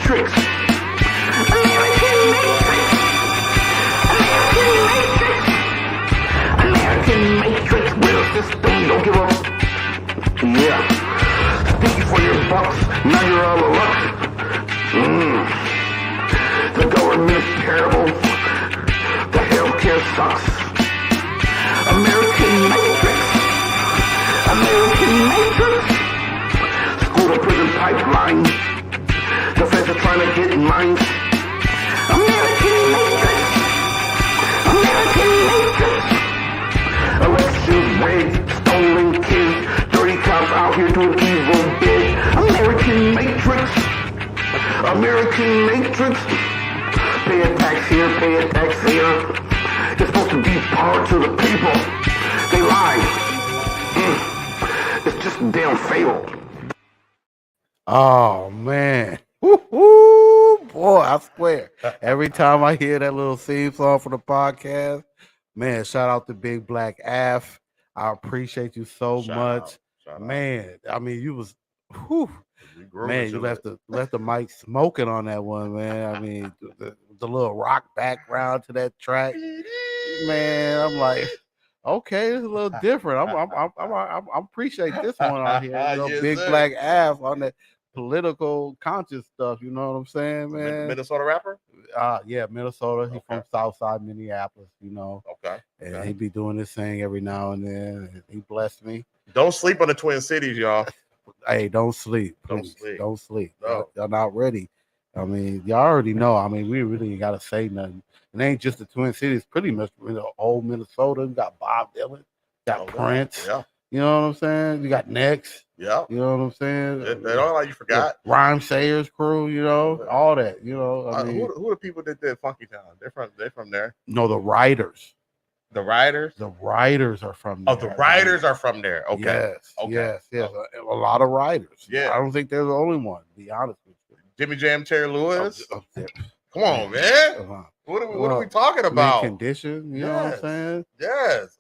Matrix. American Matrix. American Matrix. Will system, don't give up. Yeah. Sticky for your bucks. Now you're out of luck. The government is terrible. The healthcare sucks. American Matrix. American Matrix. School to prison pipeline. The feds are trying to get in line. American Matrix. American Matrix. Elections rigged, stolen kids, dirty cops out here doing evil big. American Matrix. American Matrix. Pay a tax here, pay a tax there. They're supposed to be parts of the people. They lie. It's just a damn fail. Oh man. Woo-hoo, boy, I swear. Every time I hear that little theme song for the podcast, man, shout out to Big Black Af. I appreciate you so much. Man, I mean, you was man, you left the mic smoking on that one, man. I mean, the little rock background to that track. Man, I'm like, okay, it's a little different. I appreciate this one on here. You know, Yes, Big sir. Black Af on that political conscious stuff. You know what I'm saying, man? Minnesota rapper? Yeah, Minnesota. He's from Southside Minneapolis. You know. Okay. And he be doing this thing every now and then. And he blessed me. Don't sleep on the Twin Cities, y'all. Hey, don't sleep. Please. Don't sleep. No. Y'all not ready. I mean, y'all already know. I mean, we really ain't got to say nothing. It ain't just the Twin Cities. Pretty much old Minnesota. We got Bob Dylan. Got Prince. Yeah. You know what I'm saying? You got Next. Yeah. You know what I'm saying? They don't like you forgot. Rhyme Sayers crew, you know, all that, you know. I mean, who are the people that did Funky Town? They're from there. No, the writers. The writers? The writers are from there. Oh, the writers are from there. Okay. Yes. Okay. Yes. A lot of writers. Yeah. I don't think they're the only one, to be honest with you. Jimmy Jam, Terry Lewis. Come on, man. What are we talking about? Condition, you know what I'm saying? Yes.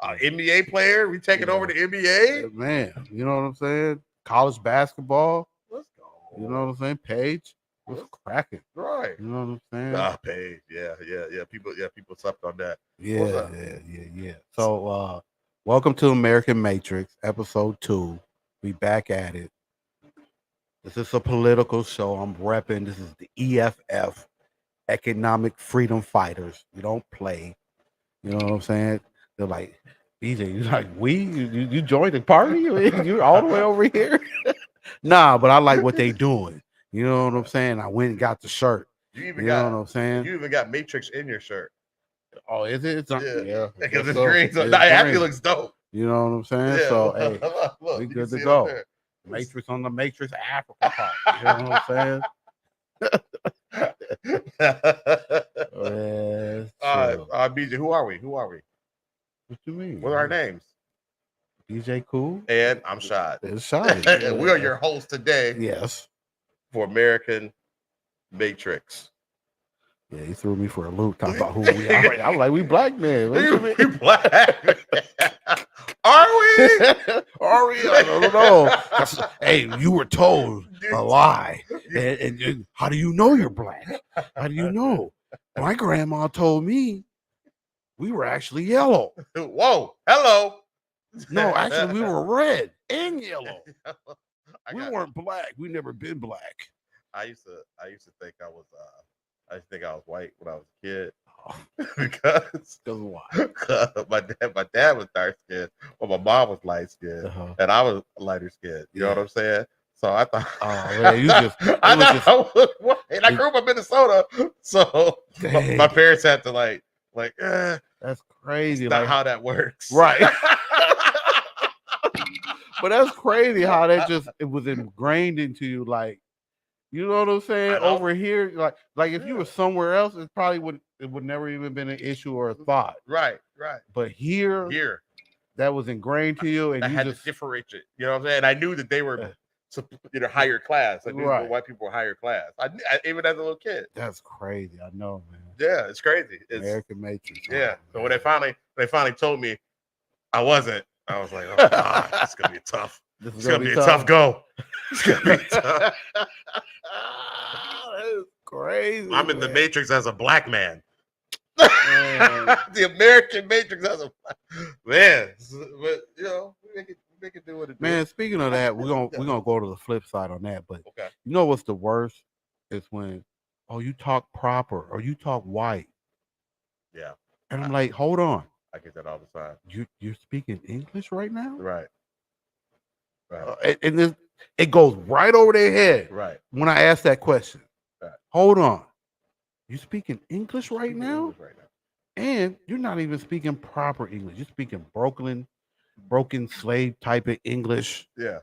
NBA player, we taking over the NBA. Man, you know what I'm saying? College basketball. Let's go. You know what I'm saying? Page was cracking. Right. You know what I'm saying? Page. Yeah. People slept on that. Yeah. So welcome to American Matrix, episode 2. We back at it. This is a political show. I'm repping. This is the EFF, Economic Freedom Fighters. We don't play. You know what I'm saying? They're like, BJ, you like, you joined the party? You're all the way over here? Nah, but I like what they doing. You know what I'm saying? I went and got the shirt. You know what I'm saying? You even got Matrix in your shirt. Oh, is it? Yeah. Because it's green. So it actually looks dope. You know what I'm saying? Yeah. So, hey, Look, we good to go. Matrix on the Matrix Africa part. You know what I'm saying? BJ, who are we? What you mean? What are our names? BJ Cool. And I'm Shad. It's Shad. And we are your hosts today. Yes. For American Matrix. Yeah, he threw me for a loop talking about who we are. I'm like, we black men. We black. Are we? Are we? I don't know. Hey, you were told a lie. And how do you know you're black? How do you know? My grandma told me we were actually yellow. Whoa. Hello. No, actually, we were red and yellow. We weren't black. We never been black. I used to think I was white when I was a kid. Because why? my dad was dark skinned, but my mom was light skinned, and I was lighter skinned. You know what I'm saying? So I thought, and I grew up in Minnesota, so my parents had to like, that's crazy. That's not how that works, right? But that's crazy how that it was ingrained into you, like. You know what I'm saying? Over here, like if you were somewhere else, it would never even been an issue or a thought. Right. But here, that was ingrained to you, and I had to differentiate. You know what I'm saying? I knew that they were, higher class. I knew white people were higher class. I even as a little kid. That's crazy. I know, man. Yeah, it's crazy. It's American Matrix. Yeah. So when they finally told me I wasn't, I was like, oh God, it's gonna be tough. This It's gonna be a tough go. It's gonna be tough. That's crazy. I'm in the Matrix as a black man. Man. The American Matrix as a man. But you know, we make it do what it do. Man, speaking of that, we're gonna go to the flip side on that. But Okay. you know what's the worst is when, oh, you talk proper or you talk white. Yeah. And I'm like, hold on. I get that all the time. You're speaking English right now? Right. Right. And it goes right over their head. Right. When I ask that question. Right. Hold on. You speaking English right now? English right now. And you're not even speaking proper English. You're speaking broken slave type of English. Yeah.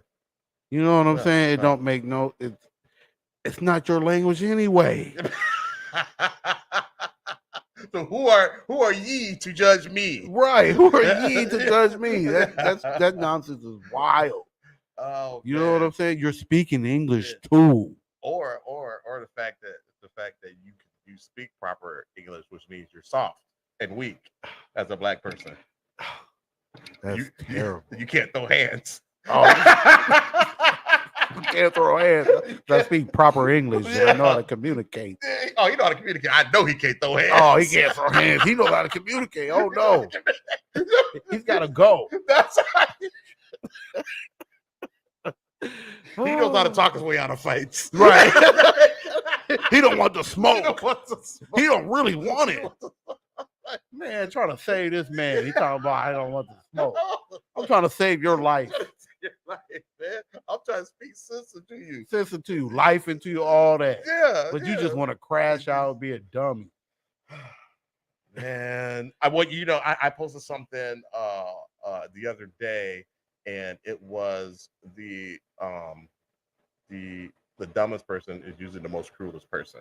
You know what I'm saying? It right. don't make no. It's not your language anyway. So who are ye to judge me? Right? Who are ye to judge me? That nonsense is wild. Oh, you know what I'm saying? You're speaking English too. Or the fact that you speak proper English, which means you're soft and weak as a black person. That's terrible. You can't throw hands. Oh, you can't throw hands. I speak proper English. I know how to communicate. Oh, you know how to communicate. I know he can't throw hands. Oh, he can't throw hands. He knows how to communicate. Oh no, he's got to go. That's right. He knows how to talk his way out of fights. Right. He don't want the smoke. He don't really want it. Man, trying to save this man. He talking about I don't want the smoke. I'm trying to save your life. Your life, man. I'm trying to speak sense into you. Sense into you, life into you, all that. Yeah. But you just want to crash out and be a dummy. Man, I posted something the other day, and it was the dumbest person is usually the most cruelest person.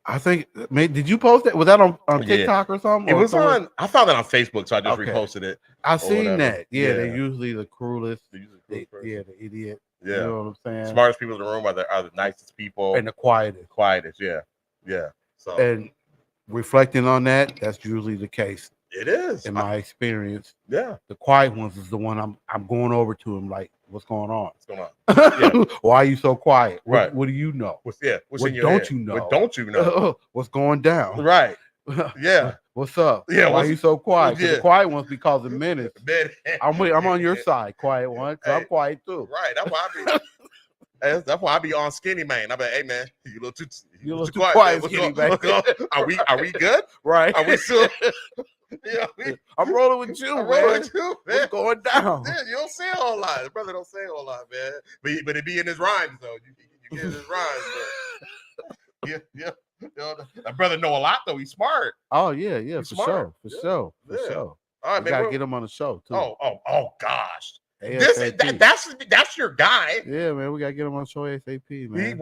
I think. Did you post that? Was that on TikTok or something? It was on. I found it on Facebook, so I just reposted it. I seen that. Yeah, they're usually the cruelest. The idiot. Yeah, you know what I'm saying. Smartest people in the room are the nicest people and the quietest. Yeah. So and reflecting on that, that's usually the case. It is in my experience. Yeah, the quiet ones is the one I'm going over to him like, what's going on? What's going on? Yeah. Why are you so quiet? Right. What do you know? What's what in your don't head? you know? What don't you know? What's going down? Right. Yeah. What's up? Yeah. Why are you so quiet? Yeah. The quiet ones be causing minutes. I'm on your side, quiet one. Cause I'm quiet too. Right. That's why I be. That's why I be on skinny man. I be, hey man, you a little too quiet skinny man. Are we good? Right. Are we still? Yeah, I'm rolling with you, man. What's going down? Yeah, you don't say a whole lot. The brother don't say a whole lot, man. But it be in his rhymes though. You get in his rhymes. But yeah. That brother know a lot though. He's smart. Oh yeah, He's for smart. sure. All right, we gotta get him on the show too. Oh gosh. ASAP. That's your guy. Yeah, man, we gotta get him on the show ASAP, man. He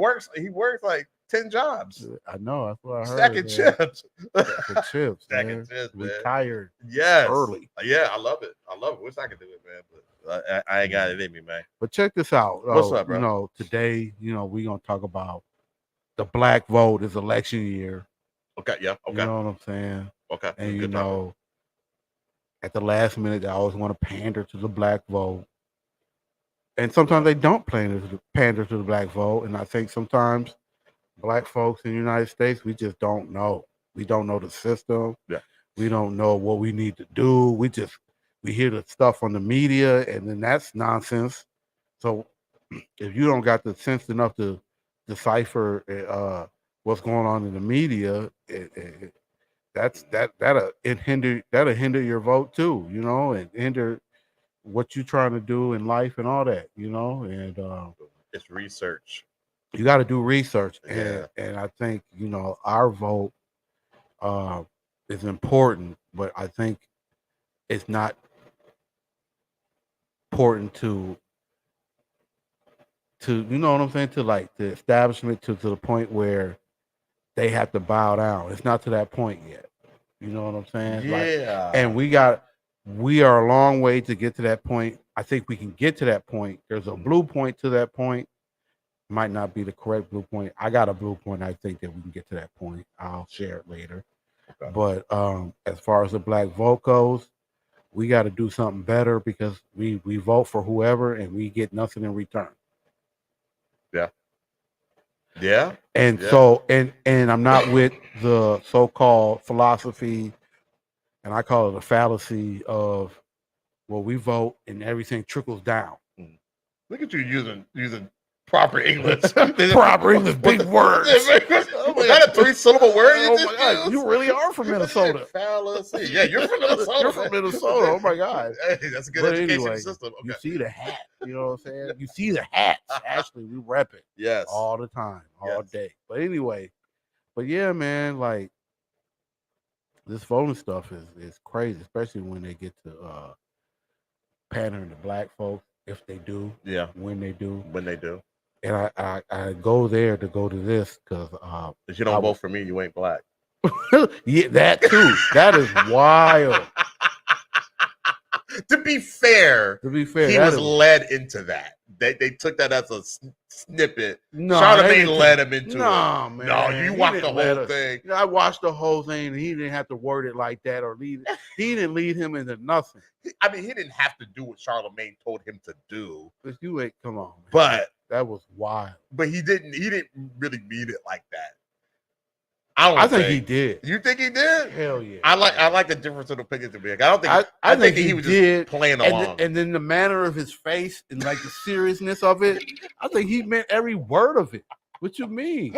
works like 10 jobs. I know, that's what I heard. Stacking chips. Stacking chips, man. Retired. Yes. Early. Yeah, I love it. Wish I could do it, man. But I ain't got it in me, man. But check this out. What's up, bro? Today, we gonna talk about the black vote is election year. Okay, yeah. Okay. You know what I'm saying? Okay. And at the last minute, they always want to pander to the black vote. And sometimes they don't pander to the black vote. And I think sometimes black folks in the United States, we just don't know. We don't know the system. Yeah. We don't know what we need to do. We hear the stuff on the media, and then that's nonsense. So if you don't got the sense enough to decipher what's going on in the media, that'll hinder your vote too, and hinder what you're trying to do in life and all that, and it's research. You got to do research. Yeah. And I think, our vote is important, but I think it's not important to you know what I'm saying, to like the establishment to the point where they have to bow down. It's not to that point yet. You know what I'm saying? Yeah. And we are a long way to get to that point. I think we can get to that point. There's a blue point to that point. Might not be the correct blue point. I got a blue point. I think that we can get to that point. I'll share it later. Okay. But as far as the black vote goes, we got to do something better because we vote for whoever and we get nothing in return. Yeah. And Yeah. so and I'm not with the so-called philosophy, and I call it a fallacy of, well, we vote and everything trickles down. Look at you using proper English. Proper English, big words. Was that a 3-syllable word? Oh my God, you really are from Minnesota. Fallacy. Yeah, you're from Minnesota. You're from Minnesota. Oh my God. Hey, that's a good But education anyway, system. Okay. you see the hat. You know what I'm saying? You see the hats. Actually, we rep it. Yes. All the time, all Yes. day. But anyway, yeah, man, like this voting stuff is crazy, especially when they get to pandering to black folks, if they do. Yeah. When they do. And I go there to go to this because if you don't vote for me, you ain't black. yeah, that too. That is wild. To be fair, he was led into that. They took that as a snippet. No, Charlamagne led him into it. Man. No, you watched the whole thing. I watched the whole thing, and he didn't have to word it like that or lead. He didn't lead him into nothing. I mean, he didn't have to do what Charlamagne told him to do. But you ain't come on. Man. But that was wild. But he didn't really mean it like that. I think he did. You think he did? Hell yeah. I like the difference of opinions to be. I don't think. I think he was just playing along. And then the manner of his face and like the seriousness of it, I think he meant every word of it. What you mean?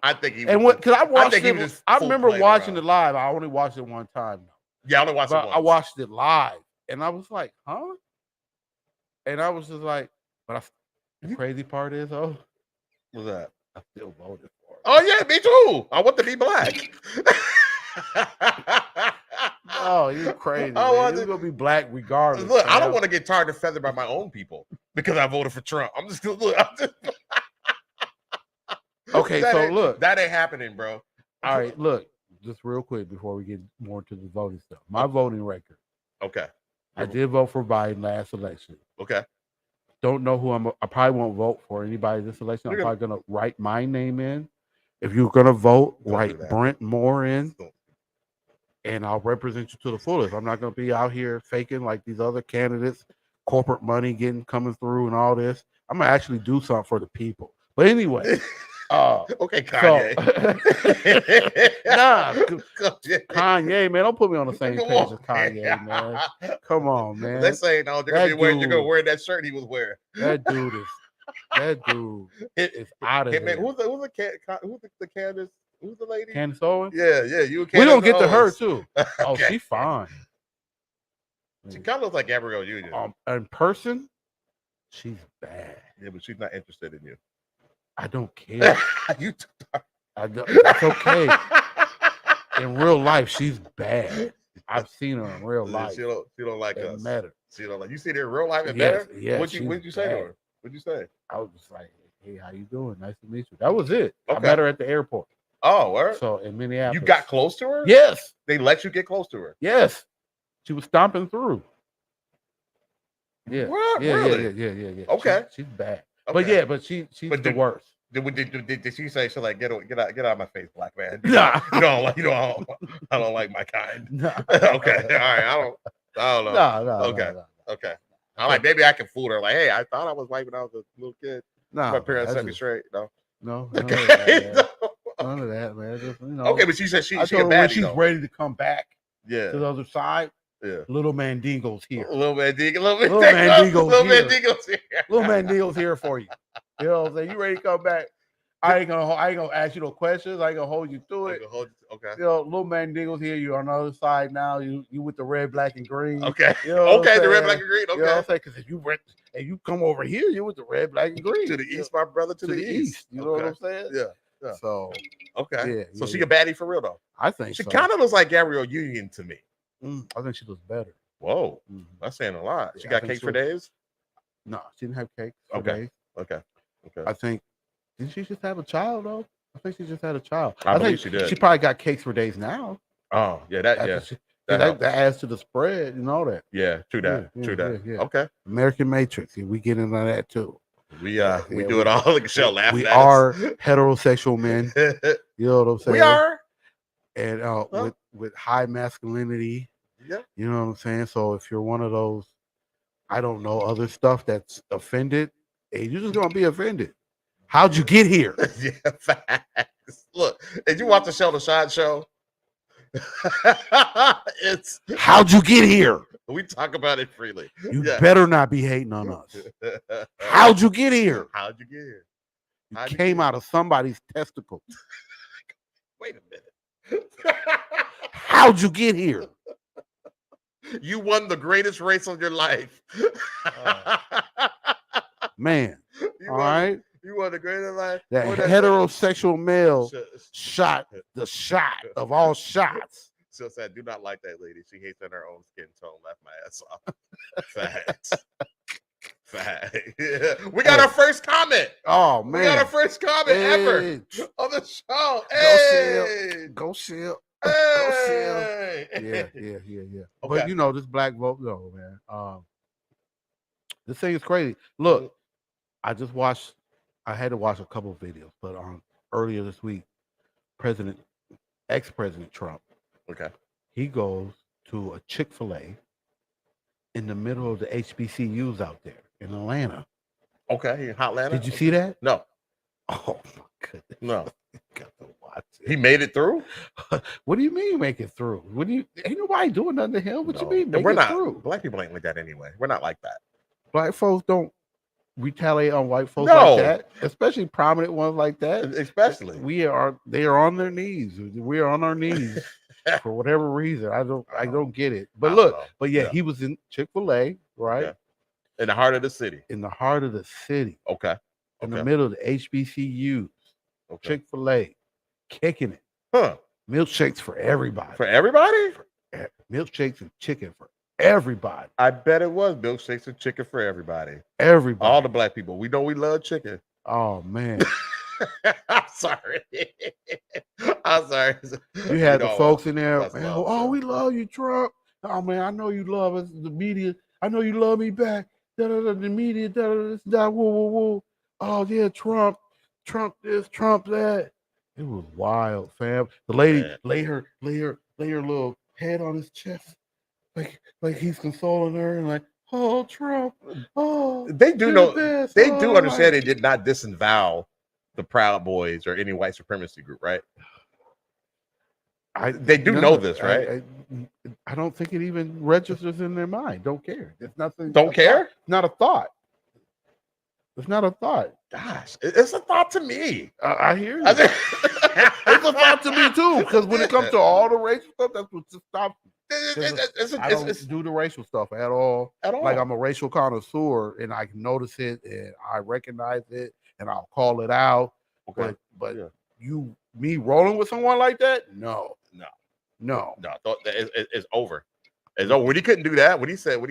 I think he. And what? Because I watched it. I remember watching it live. I only watched it one time. Yeah, I only watched it once. I watched it live, and I was like, huh? And I was just like, but the crazy part is, what's that? I still voted for it. Oh yeah, me too. I want to be black. Oh, you're crazy. You're gonna be black regardless. Look, I don't want to get tarred and feathered by my own people because I voted for Trump. I'm just look. Okay, so look, that ain't happening, bro. All right, look, just real quick before we get more into the voting stuff. My voting record. Okay. I did vote for Biden last election. Okay. Don't know who I probably won't vote for anybody this election. I'm probably gonna write my name in. If you're gonna vote, write Brent Moore in, and I'll represent you to the fullest. I'm not gonna be out here faking like these other candidates, corporate money coming through and all this. I'm gonna actually do something for the people. But anyway, okay, Kanye. Kanye, man, don't put me on the same page as Kanye, man. Come on, man. They're saying, no, you're gonna wear that shirt he was wearing. That dude is out of here. Man, who's the Candace? Who's the lady? Candace Owens? Yeah. We don't get to her too. Oh, she's fine. She kind of looks like Gabrielle Union. In person, she's bad. Yeah, but she's not interested in you. I don't care. That's okay. In real life, she's bad. I've seen her in real life. She don't like us. Met her. She don't like. You see her in real life and met her? Yeah. What'd you say to her? What'd you say? I was just like, "Hey, how you doing? Nice to meet you." That was it. Okay. I met her at the airport. Oh, where? So in Minneapolis. You got close to her? Yes. They let you get close to her? Yes. She was stomping through. Yeah. What? Yeah, really? Yeah. Okay. She's bad. Okay. But she's the worst. Did she say she's like get out of my face, black man? Nah. I don't like my kind. No. Okay. All right. I don't know. No. Okay. Okay. I'm like, maybe I can fool her. Like, hey, I thought I was white when I was a little kid. No. My parents set me straight. No. Okay. None of that, man. Just, okay, but she said she's ready to come back. Yeah. To the other side. Yeah. Little Mandingo's here. Little Mandingo's here. Little Mandingo's here for you. You know what I'm saying? You ready to come back? I ain't gonna ask you no questions. I ain't gonna hold you to it. Okay. You know, little Mandingo's here. You're on the other side now. You with the red, black, and green. Okay. You know okay, the red, black, and green. Okay. You know what I'm saying? Because if you come over here, you with the red, black, and green. To the east, my brother. To the east. You know what I'm saying? Yeah. So okay. So she a baddie for real though. I think she kind of looks like Gabrielle Union to me. I think she looks better. Whoa, that's saying a lot. She got cake for days? No, she didn't have cake for days. Okay. I think, didn't she just have a child though? I think she just had a child. I think she did. She probably got cakes for days now. Oh, yeah, that adds to the spread and all that. Yeah, true that. Yeah. Okay. AmeriKan MatriX, we get into that too. We do it all. Look at Shell laughing. We are heterosexual men. You know what I'm saying? We are. And with high masculinity Yeah. You know what I'm saying? So if you're one of those, I don't know, other stuff that's offended, hey, you're just gonna be offended. How'd you get here? Yeah, facts. Look, did you watch the show, The Shine Show? It's How'd you get here? we talk about it freely. You Yeah. better not be hating on us. How'd you get here? How'd you get here? You How'd you came get out of somebody's testicles. Wait a minute. How'd you get here? You won the greatest race of your life. Man, You all won- right? You won the greatest life. That What heterosexual male Sh- shot the shot of all shots. Still said, do not like that lady. She hates in her own skin tone. Left my ass off. Facts. Facts. Yeah. We got our first comment. Oh, We got our man. first comment ever Hey, on the show. Go Sil. Hey. Yeah. Okay. But you know, this black vote, no, man. This thing is crazy. Look, I had to watch a couple of videos, but earlier this week, ex-President Trump, Okay. he goes to a Chick-fil-A in the middle of the HBCUs out there in Atlanta. Okay. In Hotlanta. Did you see that? No. Oh my goodness. No. You got to watch it. He made it through? What do you mean make it through? Ain't nobody doing nothing to him? What No. you mean make We're it not. through? Black people ain't like that anyway. We're not like that. Black folks don't retaliate on white folks No. like that, especially prominent ones like that. Especially. They are on their knees. We are on our knees for whatever reason. I don't get it. But I look, don't know. but yeah, Yeah. he was in Chick-fil-A, right? Okay. In the heart of the city. In the heart of the city, Okay. in the middle of the HBCUs, Okay. Chick-fil-A, kicking it. Huh. Milkshakes for everybody. For everybody? Milkshakes and chicken for everybody. I bet it was milkshakes and chicken for everybody. Everybody. All the black people. We know we love chicken. Oh man. I'm sorry. I'm sorry. You had the folks in there. that's Man, love, oh, so. we love you, Trump. Oh man, I know you love us, the media. I know you love me back. The media. Woo, woo, woo. Oh yeah, Trump this, Trump that. It was wild, fam. The lady lay her little head on his chest, like he's consoling her, and like, oh Trump, oh They do you're know. the best. They Oh, do understand like- they did not disavow the Proud Boys or any white supremacy group, right? They do know this, right? I don't think it even registers in their mind. Don't care. It's nothing. Don't care? Not a thought. It's not a thought. Gosh, it's a thought to me. I hear you. It's a thought to me too, because when it comes to all the racial stuff, that's what stops me. I don't do the racial stuff at all. Like I'm a racial connoisseur, and I can notice it, and I recognize it, and I'll call it out. Okay. But Yeah. me rolling with someone like that? No. It's over. It's over. When he couldn't do that, when he said,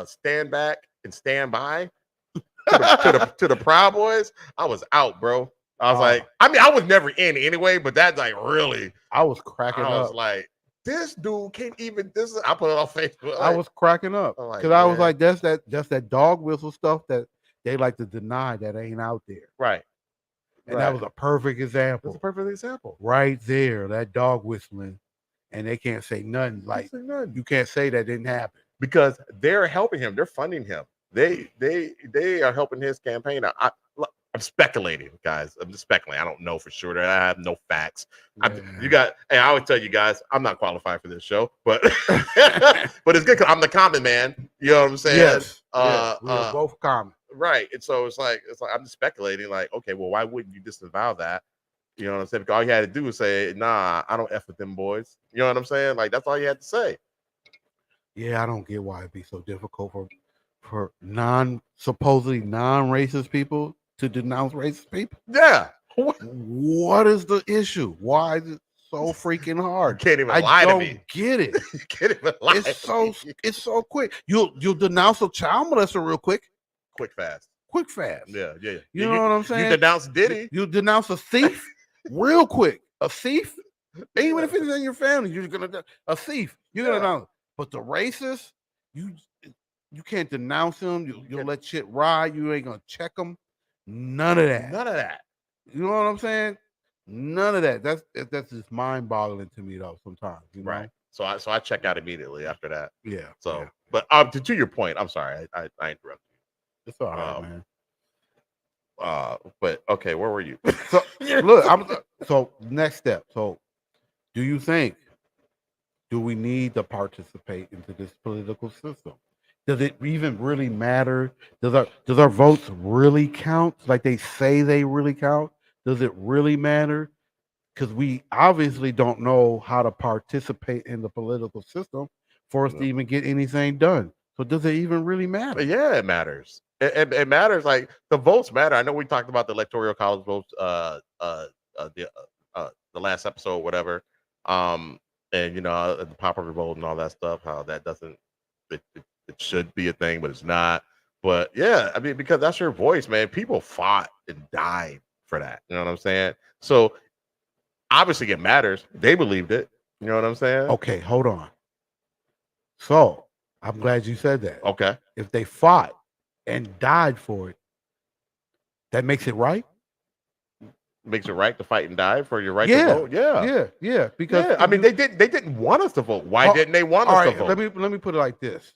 stand back and stand by to the Proud Boys, I was out, bro. I was like, I mean, I was never in anyway, but that's like really. I was cracking up. I was like, this dude can't even. I put it on Facebook. I was cracking up because I was like, that's that dog whistle stuff that they like to deny that ain't out there. Right. And that was a perfect example. That's a perfect example. Right there, that dog whistling, and they can't say nothing. Like you can't say that didn't happen because they're helping him. They're funding him. They are helping his campaign. I'm speculating, guys. I'm just speculating. I don't know for sure. I have no facts. I always tell you guys, I'm not qualified for this show, but but it's good because I'm the common man. You know what I'm saying? Yes. We are both common. Right. And so it's like I'm just speculating, like, okay, well, why wouldn't you disavow that? You know what I'm saying? Because all you had to do was say, nah, I don't F with them boys. You know what I'm saying? Like, that's all you had to say. Yeah, I don't get why it'd be so difficult for supposedly non-racist people to denounce racist people. Yeah. What is the issue? Why is it so freaking hard? You can't even lie to me. I don't get it. You can't even lie. It's so quick. You'll denounce a child molester real quick. Quick fast. Yeah. You know what I'm saying? You denounce Diddy. You denounce a thief real quick. A thief, even if it's in your family, you're gonna a thief. You're gonna denounce. But the racist, you can't denounce them. You'll let shit ride. You ain't gonna check them. None of that. You know what I'm saying? None of that. That's just mind-boggling to me though. Sometimes, you know? Right. So I check out immediately after that. Yeah. So, yeah. but to your point, I'm sorry, I interrupted you. It's all right, man. But okay, where were you? So look, so next step. So, do you think do we need to participate into this political system? Does it even really matter? Does our votes really count? Like they say they really count? Does it really matter? Because we obviously don't know how to participate in the political system for us to even get anything done. So does it even really matter? Yeah, it matters. It matters. Like the votes matter. I know we talked about the electoral college votes, the last episode, whatever. And the popular vote and all that stuff. How that doesn't, it should be a thing, but it's not. But yeah, I mean, because that's your voice, man. People fought and died for that. You know what I'm saying? So obviously, it matters. They believed it. You know what I'm saying? Okay, hold on. So I'm glad you said that. Okay. If they fought and died for it, that makes it right? Makes it right to fight and die for your right to vote. Yeah. Because I mean, they didn't want us to vote. Why didn't they want us to vote? Let me put it like this.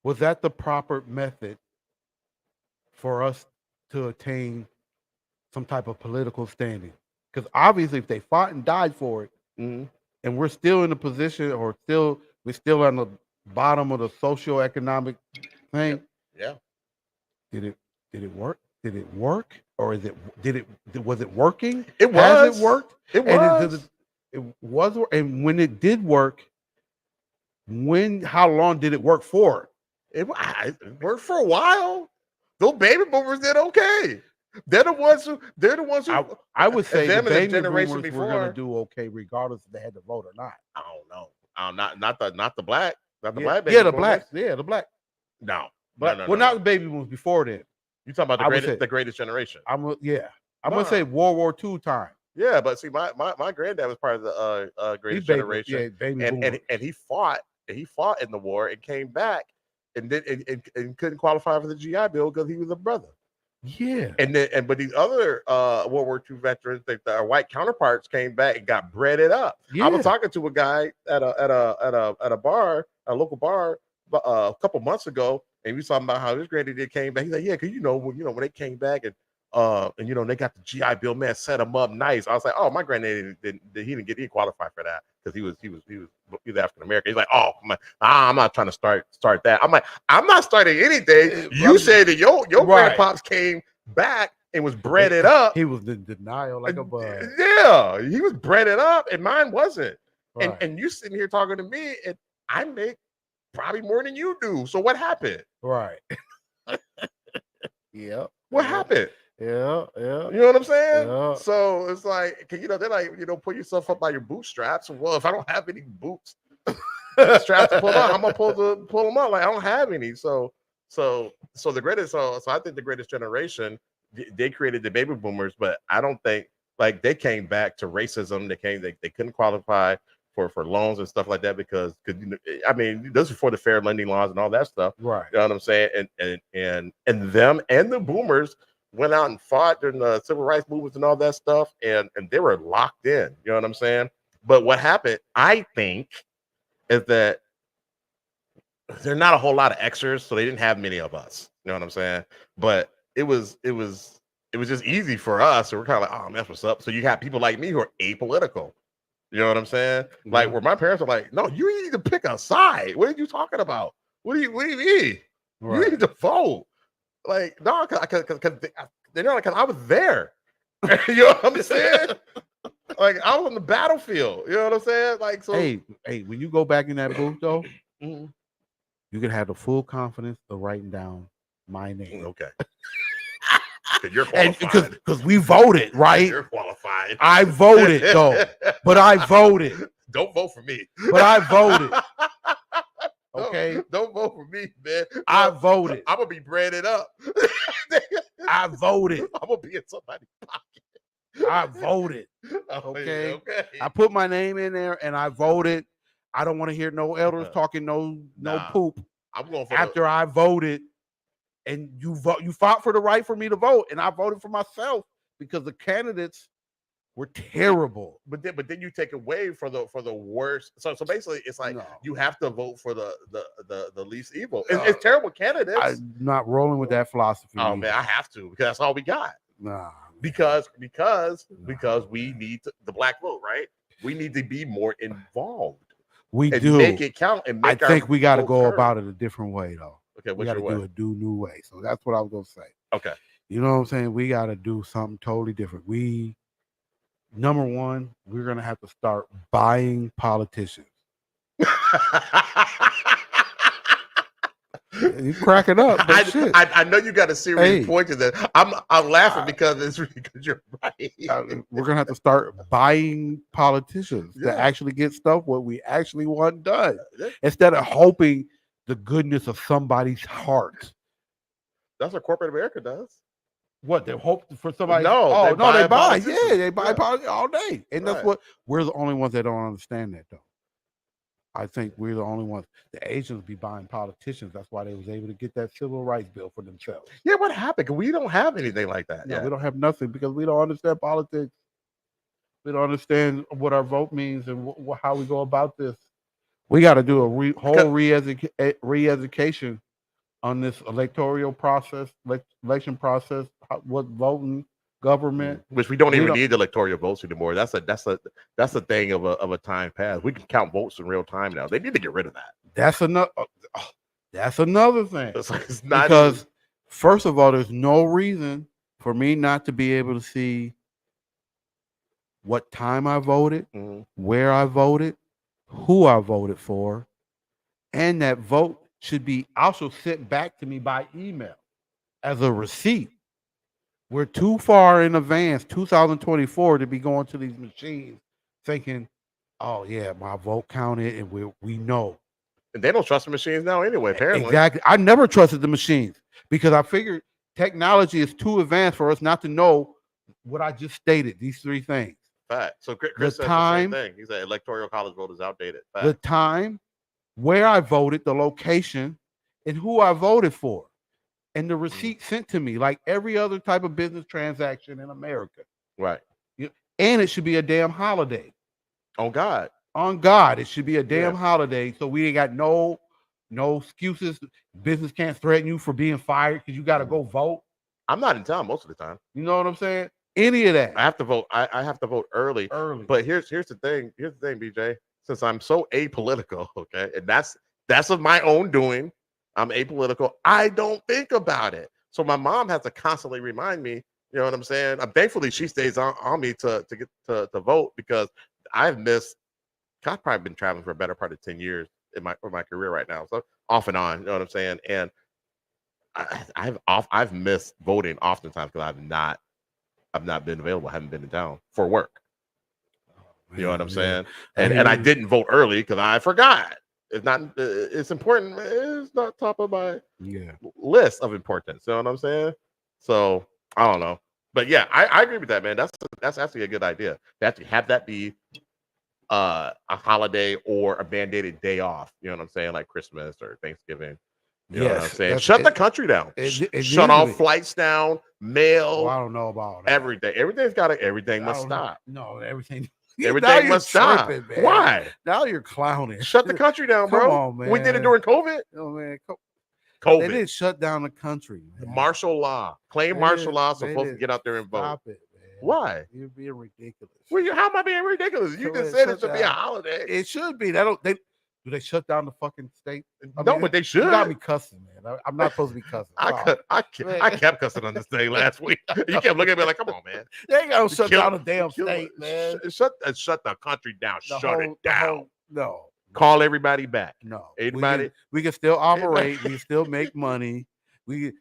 Was that the proper method for us to attain some type of political standing? Because obviously, if they fought and died for it, and we're still in a position, or we're still on the bottom of the socioeconomic thing. Yeah. Did it work? Did it work, or was it working? It was. Has it worked? It was. And it was. And when it did work, how long did it work for? It worked for a while. Those baby boomers did okay. They're the ones who. I would say the baby generation boomers before were going to do okay regardless if they had to vote or not. I don't know. Not the black. Not the black baby Yeah, the boomers. black. Yeah, the black. No. But not the baby boomers before then. You talking about the greatest generation? I'm gonna say World War II time. Yeah, but see, my granddad was part of the greatest generation. Yeah, baby boomer. And he fought in the war and came back and couldn't qualify for the GI Bill because he was a brother. Yeah. But these other World War II veterans, our white counterparts, came back and got breaded up. Yeah. I was talking to a guy at a bar, a local bar, a couple months ago, and we was talking about how his granddad came back. He's like, yeah, because when they came back and they got the GI Bill, man, set him up nice. I was like, oh, my granddad didn't qualify for that because he was African American. He's like, oh, I'm not trying to start that. I'm like, I'm not starting anything. You said that your grandpops came back and was breaded up. He was in denial like a bug. Yeah, he was breaded up, and mine wasn't. Right. And you sitting here talking to me, and I make probably more than you do. So what happened? Right. Yeah. What happened? Yeah. You know what I'm saying? Yeah. So it's like, they're like, pull yourself up by your bootstraps. Well, if I don't have any boots straps to pull up, I'm gonna pull them up. Like I don't have any. So the greatest. So I think the greatest generation, they created the baby boomers, but I don't think like they came back to racism. They couldn't qualify for loans and stuff like that because I mean, those before the fair lending laws and all that stuff. Right. You know what I'm saying? And them and the boomers went out and fought during the civil rights movements and all that stuff, and they were locked in. You know what I'm saying? But what happened, I think, is that there are not a whole lot of extras, so they didn't have many of us. You know what I'm saying? But it was just easy for us. So we're kind of like, oh, man, that's what's up. So you got people like me who are apolitical. You know what I'm saying? Mm-hmm. Like where my parents are like, no, you need to pick a side. What are you talking about? What do you mean? Right. You need to vote. Like, no, because I was there. You know what I'm saying? Like I was on the battlefield. You know what I'm saying? Like, so hey, when you go back in that booth though, you can have the full confidence of writing down my name. Okay. You're qualified. Because we voted, right? You're qualified. I voted though, but I voted. Don't vote for me. But I voted. Okay. Don't vote for me, man. I voted. I'm gonna be breaded up. I voted. I'm gonna be in somebody's pocket. I voted. Okay. I put my name in there and I voted. I don't want to hear no elders talking no poop. I'm going for after I voted. And you fought for the right for me to vote, and I voted for myself because the candidates We're terrible. But then you take away for the worst. So basically, it's like you have to vote for the least evil. It's terrible candidates. I'm not rolling with that philosophy. Oh man, I have to because that's all we got. Nah, because we need the black vote, right? We need to be more involved. We and do make it count. And make I think we got to go heard. about it a different way, though. Okay, we got to do a new way. So that's what I was gonna say. Okay, you know what I'm saying? We got to do something totally different. Number one, we're gonna have to start buying politicians. You cracking up? I know you got a serious point to that. I'm laughing because you're right. We're gonna have to start buying politicians to actually get stuff what we actually want done, instead of hoping the goodness of somebody's heart. That's what corporate America does. What, they hope for somebody? No, they buy. Yeah, they buy politics all day, and that's what we're the only ones that don't understand that, though. I think we're the only ones. The Asians be buying politicians. That's why they was able to get that civil rights bill for themselves. Yeah, what happened? We don't have anything like that. No, we don't have nothing because we don't understand politics. We don't understand what our vote means and how we go about this. We got to do a whole re-education on this electoral process, election process, what voting, government, which we don't even need electoral votes anymore. That's a thing of a time past. We can count votes in real time now. They need to get rid of that. That's another thing. It's not because first of all, there's no reason for me not to be able to see what time I voted, where I voted, who I voted for, and that vote should be also sent back to me by email as a receipt. We're too far in advance, 2024, to be going to these machines thinking, oh, yeah, my vote counted, and we know. And they don't trust the machines now anyway, apparently. Exactly. I never trusted the machines because I figured technology is too advanced for us not to know what I just stated, these three things. Fact. So Chris said the same thing. He said electoral college vote is outdated. Fact. The time, where I voted, the location, and who I voted for. And the receipt sent to me like every other type of business transaction in America. Right. And it should be a damn holiday. On God. On God. It should be a damn holiday. So we ain't got no excuses. Business can't threaten you for being fired because you got to go vote. I'm not in town most of the time. You know what I'm saying? Any of that. I have to vote. I have to vote early. But here's the thing. Here's the thing, BJ. Since I'm so apolitical, okay, and that's of my own doing. I'm apolitical. I don't think about it. So my mom has to constantly remind me, you know what I'm saying? Thankfully, she stays on me to get to vote because I've probably been traveling for a better part of 10 years in my career right now. So off and on, you know what I'm saying? And I've missed voting oftentimes because I've not been available. I haven't been in town for work. You know what I'm saying? And I didn't vote early because I forgot. It's important. It's not top of my list of importance. You know what I'm saying? So I don't know. But yeah, I agree with that, man. That's actually a good idea. To have that be a holiday or a mandated day off. You know what I'm saying? Like Christmas or Thanksgiving. You know what I'm saying? Shut the country down. Shut all flights down, mail. Well, I don't know about that. Everything. Everything must stop. No, everything. Everything must stop. Man. Why? Now you're clowning. Shut the country down, bro. Come on, man. We did it during COVID. Oh, man. COVID. They didn't shut down the country. Man. Martial law. Claim martial law so folks can get out there and vote. Stop it, man. Why? You're being ridiculous. How am I being ridiculous? You just said it should be a holiday. It should be. Do they shut down the fucking state? But they should. You got me cussing, man. I'm not supposed to be cussing. I kept cussing on this thing last week. You kept looking at me like, come on, man. They ain't gonna shut down the damn state, man. Shut the country down. Shut it down. No. Call everybody back. No. Everybody. We can still operate. We can still make money. I'm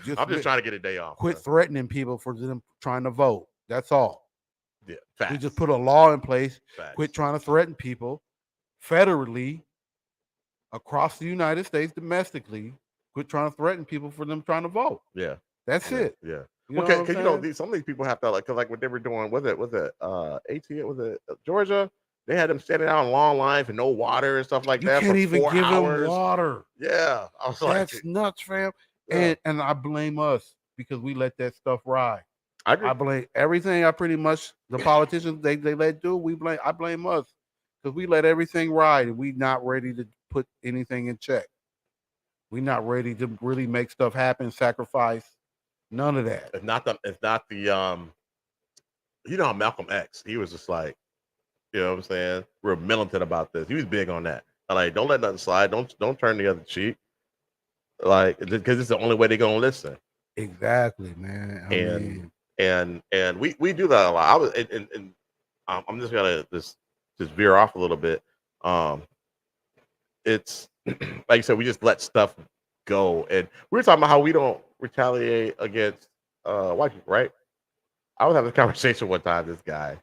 just trying to get a day off. Quit threatening people for them trying to vote. That's all. Yeah. Facts. We just put a law in place. Facts. Quit trying to threaten people federally across the United States, domestically. Quit trying to threaten people for them trying to vote. Yeah. That's it. Yeah. Because some of these people have to like what they were doing. Was it ATM? Was it Georgia? They had them standing out in long lines for no water and stuff like that. You can't even give 4 hours. them water. Yeah. That's nuts, fam. Yeah. And I blame us because we let that stuff ride. I agree. I blame everything. I pretty much the politicians they let do. I blame us because we let everything ride and we not ready to put anything in check. We not ready to really make stuff happen, sacrifice, none of that. It's not the you know how Malcolm X, he was just like, you know what I'm saying? We're militant about this. He was big on that. Like, don't let nothing slide. Don't turn the other cheek. Like, because it's the only way they're gonna listen. Exactly, man. I mean, and we do that a lot. I was and I'm just gonna just veer off a little bit. It's like you said, we just let stuff go, and we were talking about how we don't retaliate against white people, right? I was having a conversation one time. This guy,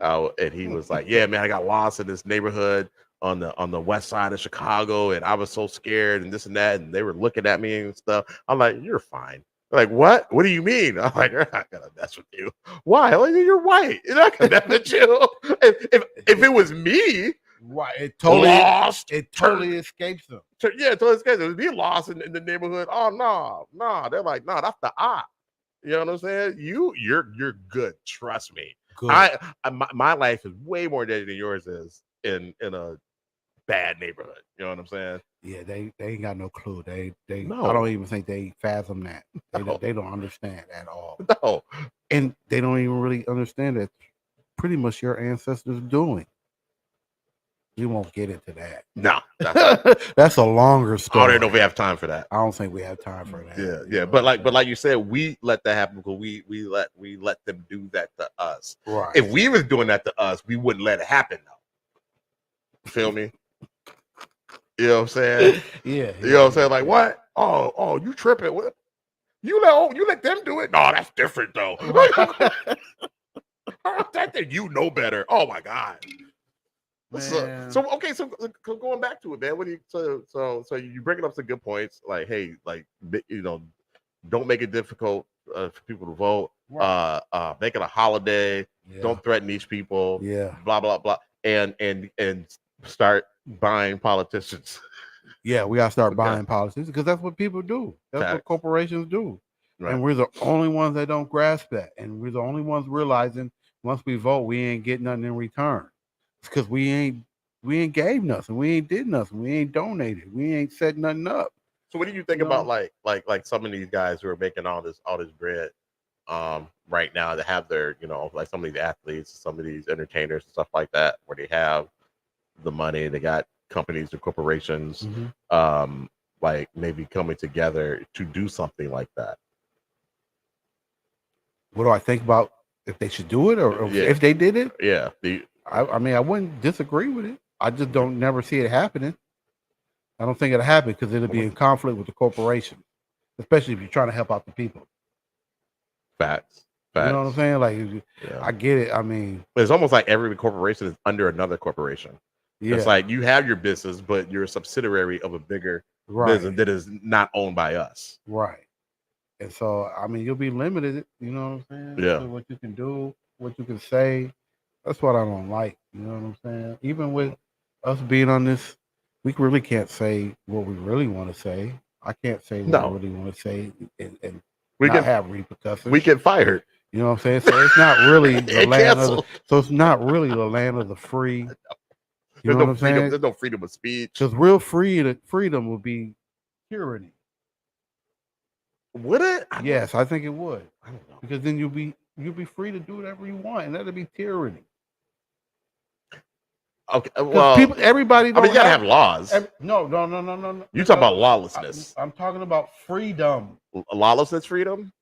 and he was like, "Yeah, man, I got lost in this neighborhood on the west side of Chicago, and I was so scared, and this and that, and they were looking at me and stuff." I'm like, "You're fine." They're like, what? What do you mean? I'm like, "They're not gonna mess with you." Why? Like, you're white. You're not gonna mess with you. If it was me, right? It totally lost. It totally escapes them. Yeah, it totally escapes them. It was me lost in the neighborhood. Oh no. They're like, no, that's the op. You know what I'm saying? You're good. Trust me. Good. My life is way more deadly than yours is in a bad neighborhood. You know what I'm saying? Yeah, they ain't got no clue. They No. I don't even think they fathom that. No. They don't understand at all. No. And they don't even really understand that pretty much your ancestors doing. You won't get into that. No. That's a longer story. I don't know if we have time for that. I don't think we have time for that. Yeah. But like you said, we let that happen because we let them do that to us. Right. If we was doing that to us, we wouldn't let it happen though. Feel me? You know what I'm saying? Yeah. You know what I'm saying? Like, what? Oh, you tripping? What? You let them do it? No, that's different though. That thing, you know better. Oh my God. So going back to it, man. What do you so you bringing up some good points? Like, hey, like, you know, don't make it difficult for people to vote. Right. Make it a holiday. Yeah. Don't threaten these people. Yeah. Blah blah blah. And start buying politicians. Yeah, we gotta start buying politicians because that's what people do. That's what corporations do. Right. And we're the only ones that don't grasp that. And we're the only ones realizing once we vote, we ain't getting nothing in return. It's because we ain't gave nothing. We ain't did nothing. We ain't donated. We ain't set nothing up. So what do you think about like some of these guys who are making all this bread right now that have their, you know, like some of these athletes, some of these entertainers and stuff like that, where they have the money, they got companies or corporations, like maybe coming together to do something like that? What do I think about if they should do it or if they did it? Yeah. I mean, I wouldn't disagree with it. I just don't never see it happening. I don't think it'll happen because it'll be in conflict with the corporation, especially if you're trying to help out the people. Facts. You know what I'm saying? Like, I get it. I mean, it's almost like every corporation is under another corporation. Yeah. It's like you have your business, but you're a subsidiary of a bigger business that is not owned by us. Right. And so, I mean, you'll be limited, you know what I'm saying? Yeah. To what you can do, what you can say. That's what I don't like. You know what I'm saying? Even with us being on this, we really can't say what we really want to say. I can't say what I really want to say and we not have repercussions. We get fired. You know what I'm saying? So it's not really the land of the, so it's not really the land of the free. You know what I'm saying? There's no freedom of speech. Because real freedom would be tyranny. Would it? Yes, I think it would. I don't know. Because then you'll be free to do whatever you want, and that'll be tyranny. Okay, well, everybody. You gotta have laws. No. You talking about lawlessness? I'm talking about freedom. Lawlessness, freedom.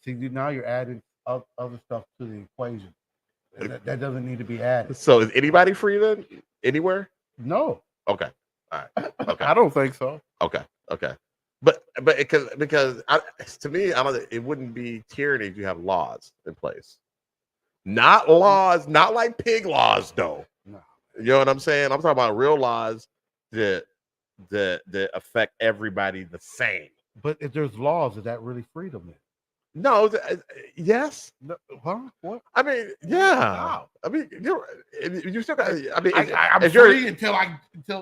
See, now you're adding other stuff to the equation. That doesn't need to be added. So, is anybody free then? Anywhere? No. Okay. All right. Okay. I don't think so. Okay. But because to me, it wouldn't be tyranny if you have laws in place. Not laws, not like pig laws, though. No. You know what I'm saying? I'm talking about real laws that affect everybody the same. But if there's laws, is that really freedom then? No. Yes. No, huh? What? I mean, yeah. Wow. I mean, you still got. I mean, I'm free until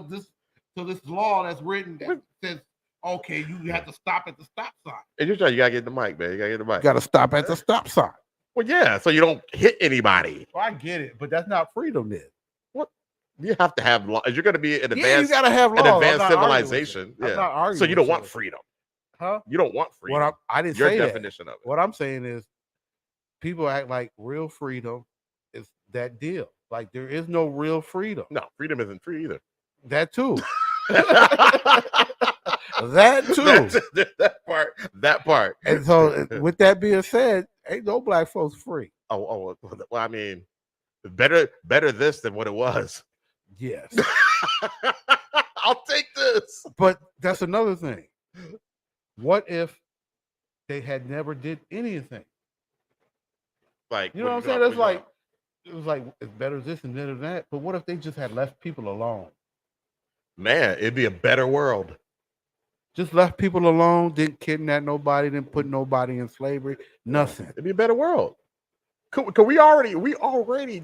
this law that's written that says Okay, you have to stop at the stop sign. And you gotta get the mic, man. You gotta get the mic. You got to stop at the stop sign. Well, yeah, so you don't hit anybody. Well, I get it, but that's not freedom then. What? You have to have law. You're going to be an advanced, Yeah, you got to have laws. an advanced civilization. I'm not arguing So you don't with want you. freedom. Huh? You don't want freedom. I didn't Your say definition that. of it. What I'm saying is people act like real freedom is that deal. Like there is no real freedom. No, freedom isn't free either. That too. That too. That part. And so with that being said, ain't no black folks free. Well, I mean, better this than what it was. Yes. I'll take this. But that's another thing. What if they had never did anything? Like, you know what I'm saying? It's like it was like it's better this and better that. But what if they just had left people alone? Man, it'd be a better world. Just left people alone, didn't kidnap nobody, didn't put nobody in slavery, nothing. It'd be a better world. Cause we already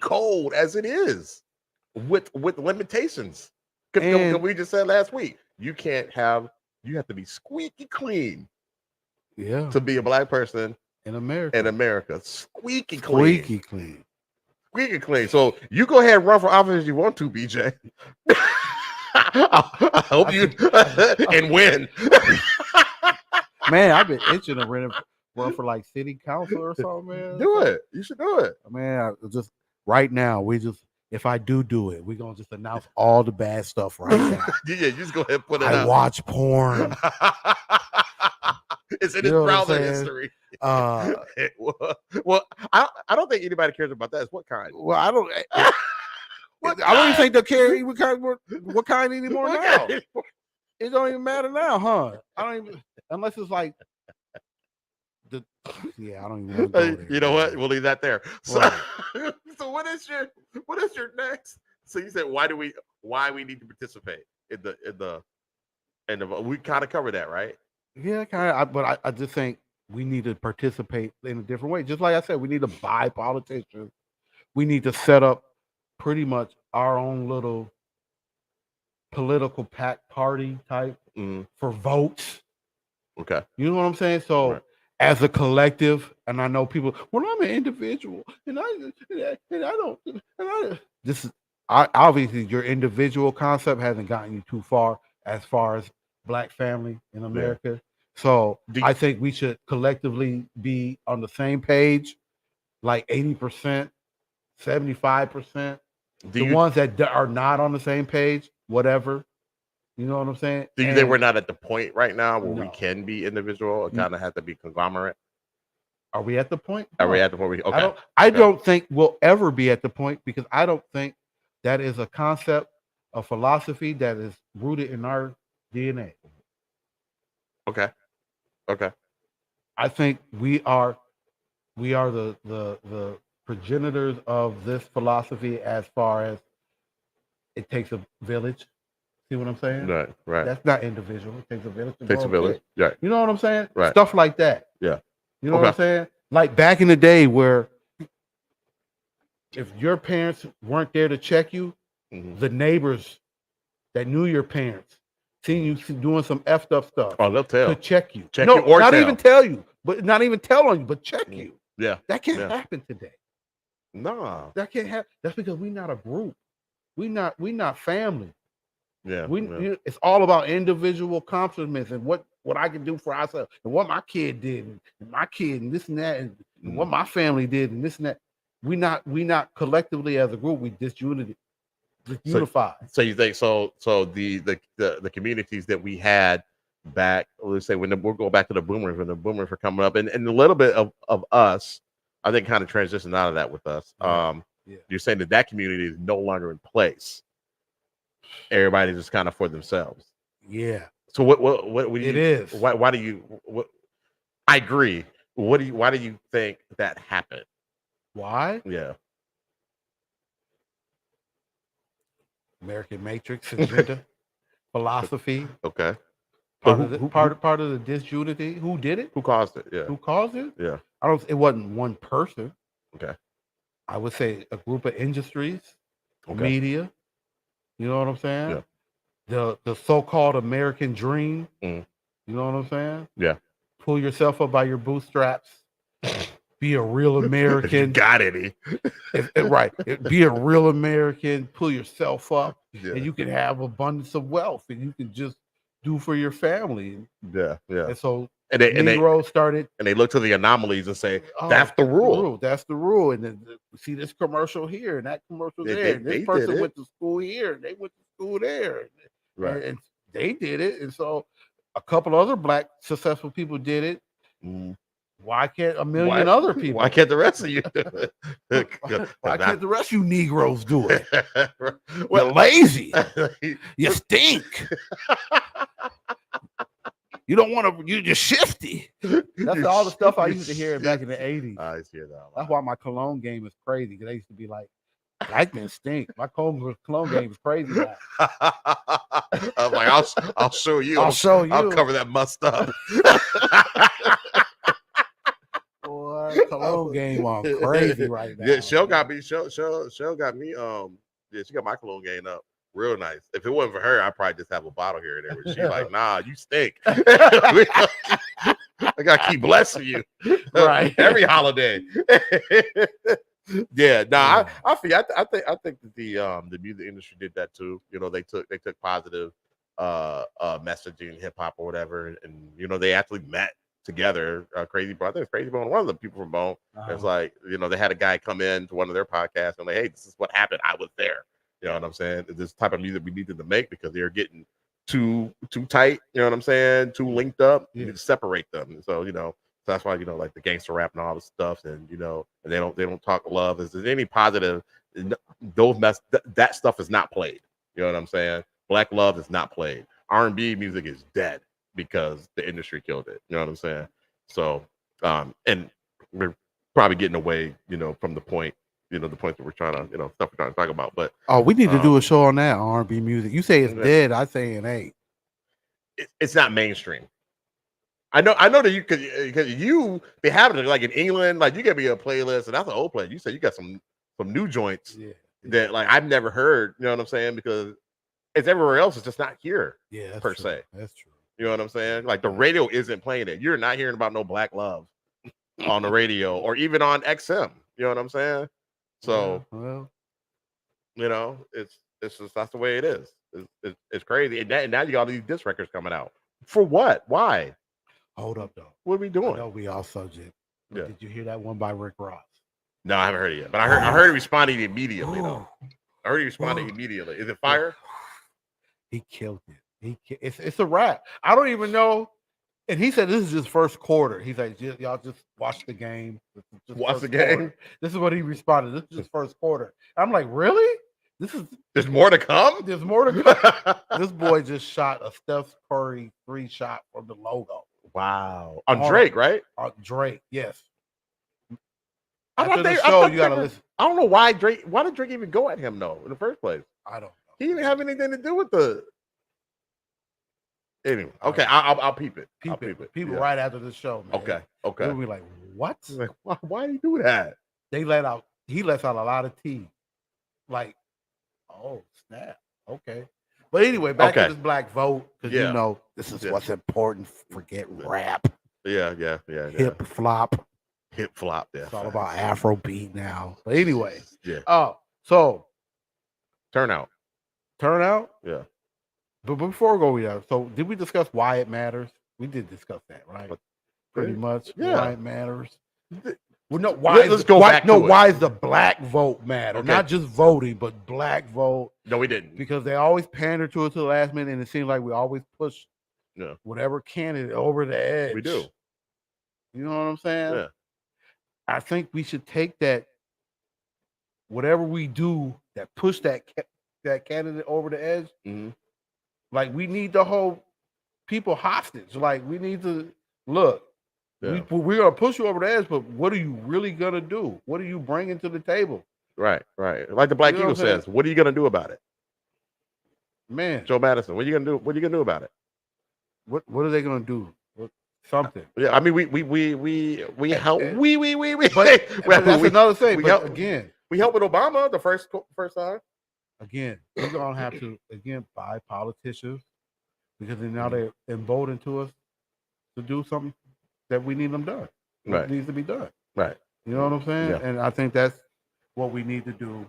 cold as it is with limitations. Because we just said last week, you have to be squeaky clean. Yeah. To be a black person in America. Squeaky clean. Squeaky clean. Squeaky clean. So you go ahead and run for office if you want to, BJ. I hope you and win. Man, I've been itching to run for like city council or something, man. Do it. You should do it. Man, just right now, if I do it, we're gonna just announce all the bad stuff right now. Yeah, just go ahead and put it out. I watch porn. It's in his browser history. Well, I don't think anybody cares about that. It's what kind? Well, I don't. I don't even think they'll care what kind anymore now. It don't even matter now, huh? I don't even unless it's like I don't even know. You know what? We'll leave that there. So, right. So what is your next? So you said why we need to participate in the we kind of covered that, right? Yeah, kind of. But I just think we need to participate in a different way. Just like I said, we need to buy politicians. We need to set up pretty much our own little political party type for votes. Okay. You know what I'm saying? So as a collective, and I know people, well, I'm an individual, and obviously your individual concept hasn't gotten you too far as black family in America. Yeah. So I think we should collectively be on the same page, like 80%, 75%. The ones that are not on the same page, whatever. You know what I'm saying? Do you think we're not at the point right now where we can be individual or kind of have to be conglomerate? Are we at the point? Are we at the point? Okay. I don't think we'll ever be at the point because I don't think that is a concept, a philosophy that is rooted in our DNA. Okay. I think we are the progenitors of this philosophy as far as it takes a village. See what I'm saying? Right. That's not individual. It takes a village. Yeah. You know what I'm saying? Right. Stuff like that. Yeah. You know what I'm saying? Like back in the day where if your parents weren't there to check you, the neighbors that knew your parents seen you doing some effed up stuff. Oh, they'll tell. To check you. Even tell you, but not even tell on you, but check you. Yeah. That can't happen today. No. That can't happen. That's because we're not a group. We not family. Yeah. It's all about individual compliments and what I can do for ourselves and what my kid did and my kid and this and that and what my family did and this and that. We not collectively as a group. We disunified. So you think so the communities that we had back, let's say we'll go back to the boomers when the boomers were coming up and a little bit of us, I think kind of transitioned out of that with us. You're saying that community is no longer in place. Everybody's just kind of for themselves. Yeah. So what it is? Why do you? I agree. Why do you think that happened? Why? Yeah. AmeriKan MatriX agenda, philosophy. Okay. Part of the disunity. Who did it? Who caused it? Yeah. Who caused it? Yeah. It wasn't one person. Okay. I would say a group of industries, media. You know what I'm saying? Yeah. the so-called American dream. Mm. You know what I'm saying? Yeah. Pull yourself up by your bootstraps. Be a real American. You got any? Right. Be a real American. Pull yourself up, Yeah. and you can have abundance of wealth, and you can just do for your family. Yeah, yeah. And so And Negroes started, and they look to the anomalies and say, oh, that's the rule. That's the rule. And then see this commercial here and that commercial there. And this person went to school here and they went to school there. Right. And they did it. And so a couple other black successful people did it. Mm. Why can't a million other people? Why can't the rest of you do it? Why can't the rest of you Negroes do it? Well, You're lazy. You stink. You don't want to. You're just shifty. That's all the stuff I used to hear back in the 80s. I hear that. That's why my cologne game is crazy. Because they used to be like, black men stink. My cologne game is crazy now. I'm like, I'll show you. I'll show you. I'll cover that must up. Boy, cologne game on crazy right now. Yeah, Shell got me. Shell got me. Yeah, she got my cologne game up. Real nice. If it wasn't for her, I'd probably just have a bottle here and there. But she's like, nah, you stink. I gotta keep blessing you. Right. Every holiday. Yeah, nah, I think that the music industry did that too. You know, they took positive messaging, hip hop or whatever, and you know, they actually met together. Crazy Bone, I think it's Crazy Bone, one of the people from Bone. It's like, you know, they had a guy come in to one of their podcasts and like, hey, this is what happened. I was there. You know what I'm saying? This type of music we needed to make because they're getting too tight. You know what I'm saying? Too linked up. You need to separate them. And so, you know, so that's why, you know, like the gangster rap and all this stuff, and you know, and they don't talk love. Is there any positive? That stuff is not played. You know what I'm saying? Black love is not played. R&B music is dead because the industry killed it. You know what I'm saying? So, and we're probably getting away, you know, from the point. You know, the point that we're trying to, you know, stuff we're trying to talk about. But we need to do a show on that R&B music. You say it's dead. I say it ain't. It's not mainstream. I know that you could, because you be having it like in England, like you get me a playlist, and that's an old playlist. You said you got some new joints that like I've never heard. You know what I'm saying? Because it's everywhere else. It's just not here. Yeah, per se. That's true. You know what I'm saying? Like the radio isn't playing it. You're not hearing about no black love on the radio or even on XM. You know what I'm saying? So, well, you know, it's just that's the way it is. It's crazy, and now you got all these diss records coming out. For what? Why? Hold up, though. What are we doing? I know we all subject. Yeah. Did you hear that one by Rick Ross? No, I haven't heard it yet. But I heard he responding immediately. Though I heard he responding immediately. Is it fire? He killed it. It's a rap. I don't even know. And he said this is his first quarter. He's like, y'all just watch the game. Watch the game. Quarter. This is what he responded. This is his first quarter. I'm like, really? There's more to come? There's more to come. This boy just shot a Steph Curry 3-shot from the logo. Wow. On Drake, right? On Drake, yes. After the show, you gotta listen. I don't know why did Drake even go at him though in the first place? I don't know. He didn't have anything to do with the. Anyway, okay, I'll peep it. People right after the show, man. Okay. They'll be like, what? Like, why do you do that? He lets out a lot of tea. Like, oh, snap. Okay. But anyway, back to this black vote, because you know this is what's important. Forget rap. Yeah. Hip flop. Yeah. It's all about Afrobeat now. But anyway. Yeah. So turnout. Yeah. But before we go there, so did we discuss why it matters? We did discuss that, right? Pretty much. Yeah. Why it matters. Well, no, why is the black vote matter? Okay. Not just voting, but black vote. No, we didn't. Because they always pander to it to the last minute, and it seems like we always push whatever candidate over the edge. We do. You know what I'm saying? Yeah. I think we should take that, whatever we do that push that candidate over the edge. Mm-hmm. Like, we need to hold people hostage. Like, we need to look. Yeah. We're gonna push you over the edge, but what are you really gonna do? What are you bringing to the table? Right. Like the Black Eagle says, what are you gonna do about it, man? Joe Madison, what are you gonna do? What are you gonna do about it? What are they gonna do? Something. Yeah, I mean, we help. But that's another thing. But again, we helped with Obama the first time. again, we're gonna have to buy politicians because now they're emboldened to us to do something that we need them done. What Right. needs to be done. Right. You know what I'm saying? Yeah. And I think that's what we need to do.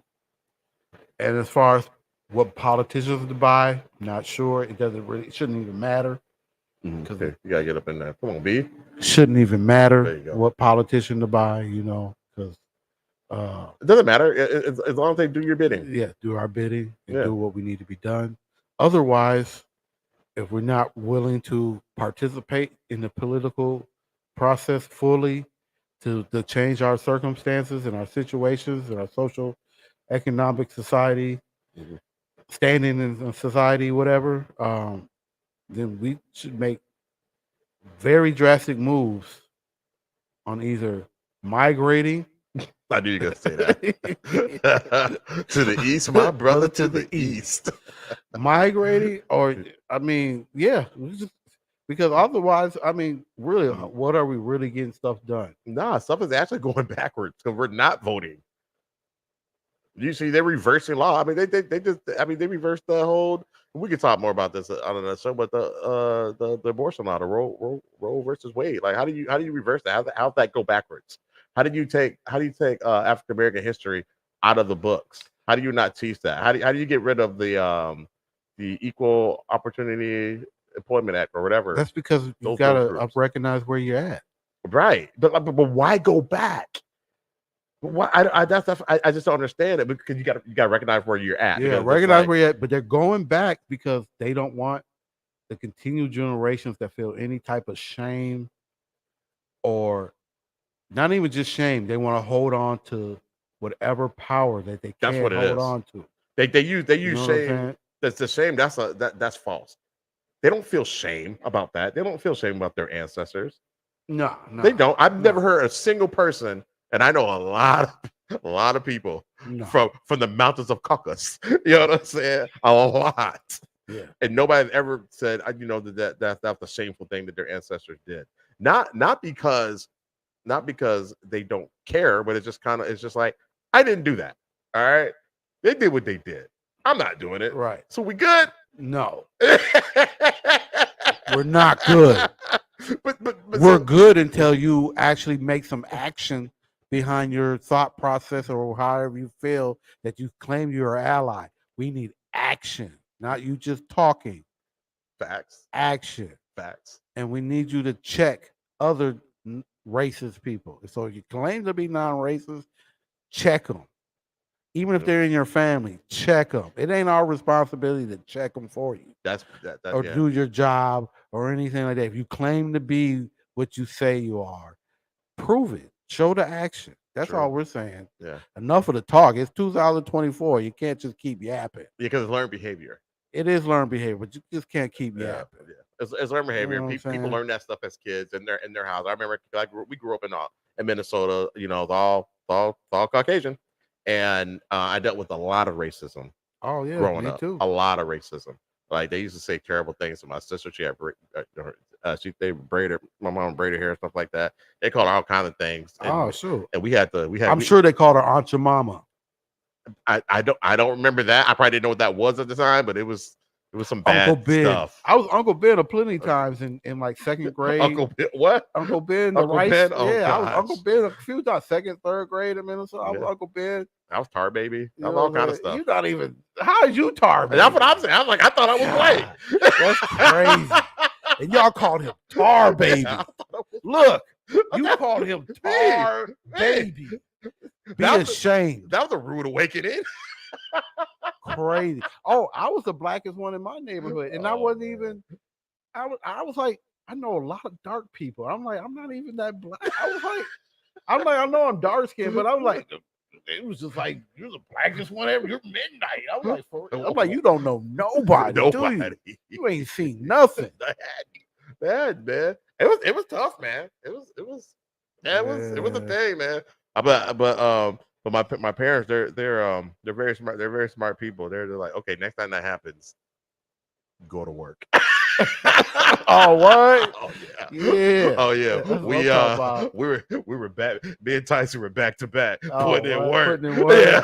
And as far as what politicians to buy, not sure. It shouldn't even matter. Because you gotta get up in there. Come on, B. Shouldn't even There you matter go. what politician to buy, because it doesn't matter as long as they do your bidding. Yeah, do our bidding and Yeah. do what we need to be done. Otherwise, if we're not willing to participate in the political process fully to change our circumstances and our situations and our social, economic, society, standing in society, whatever, then we should make very drastic moves on either migrating. I knew you were gonna say that. To the east, my brother, to the east. Migrating, or because otherwise, really, what are we really getting stuff done? Nah, stuff is actually going backwards because we're not voting. You see, they're reversing law. I mean, they reversed the whole. We could talk more about this on another show, but the abortion law, the Roe versus Wade. Like, how do you reverse that? How'd that go backwards? How do you take African American history out of the books? How do you not teach that? How do you get rid of the Equal Opportunity Employment Act or whatever? That's because you gotta recognize where you're at, right? But why go back? Why I just don't understand it, because you got to recognize where you're at. Yeah, recognize where you're at, but they're going back because they don't want the continued generations that feel any type of shame, or not even just shame. They want to hold on to whatever power that they can hold on to. They use shame. That's the shame. That's false. They don't feel shame about that. They don't feel shame about their ancestors. No, they don't. I've never heard a single person. And I know a lot of people from the mountains of Caucasus. You know what I'm saying? A lot. Yeah. And nobody ever said, that's the shameful thing that their ancestors did. Not because they don't care, but it's just like, I didn't do that. All right. They did what they did. I'm not doing it. Right. So we good? No. We're not good. But we're good until you actually make some action behind your thought process, or however you feel that you claim you're an ally. We need action, not you just talking. Facts. Action. Facts. And we need you to check other racist people. So if you claim to be non-racist, check them. Even if they're in your family, check them. It ain't our responsibility to check them for you. Or do your job or anything like that. If you claim to be what you say you are, prove it. Show the action. That's all we're saying. Yeah. Enough of the talk. It's 2024. You can't just keep yapping. Because it's learned behavior. It is learned behavior, but you just can't keep yapping. Yeah. It's learned behavior. People learn that stuff as kids in their house. I remember we grew up in Minnesota. It's all Caucasian, and I dealt with a lot of racism. Oh yeah, growing me up, too. A lot of racism. Like, they used to say terrible things to my sister. She had they braided my mom braided hair and stuff like that. They called her all kinds of things. And, sure. And we had. I'm sure they called her Aunt Your Mama. I don't remember that. I probably didn't know what that was at the time, but it was some bad Uncle Ben. stuff. I was Uncle Ben plenty of times in like second grade. Uncle Ben, what? Uncle Ben, Uncle Ben? Oh, yeah, gosh. I was Uncle Ben a few times, second, third grade in Minnesota. I was Uncle Ben. I was Tar Baby. I was all kind of stuff. You're not even. How is you Tar Baby? That's what I'm saying. I was like, I thought I was white. That's crazy. And y'all called him Tar Baby. Look, you called him Tar Baby. Be ashamed. That was a rude awakening. Crazy. Oh, I was the blackest one in my neighborhood, and I wasn't even. I was like, I know a lot of dark people. I'm like, I'm not even that black. I know I'm dark skinned, but I'm like, it was just like, you're the blackest one ever. You're midnight. I'm like, you don't know nobody. Do you? You ain't seen nothing. Bad, man. It was tough, man. It was a thing, man. But my parents, they're very smart. They're very smart people. They're like, okay, next time that happens, go to work. Oh, what? Oh yeah. Yeah. Oh yeah. We were back. Me and Tyson were back to back, putting in work. Yeah.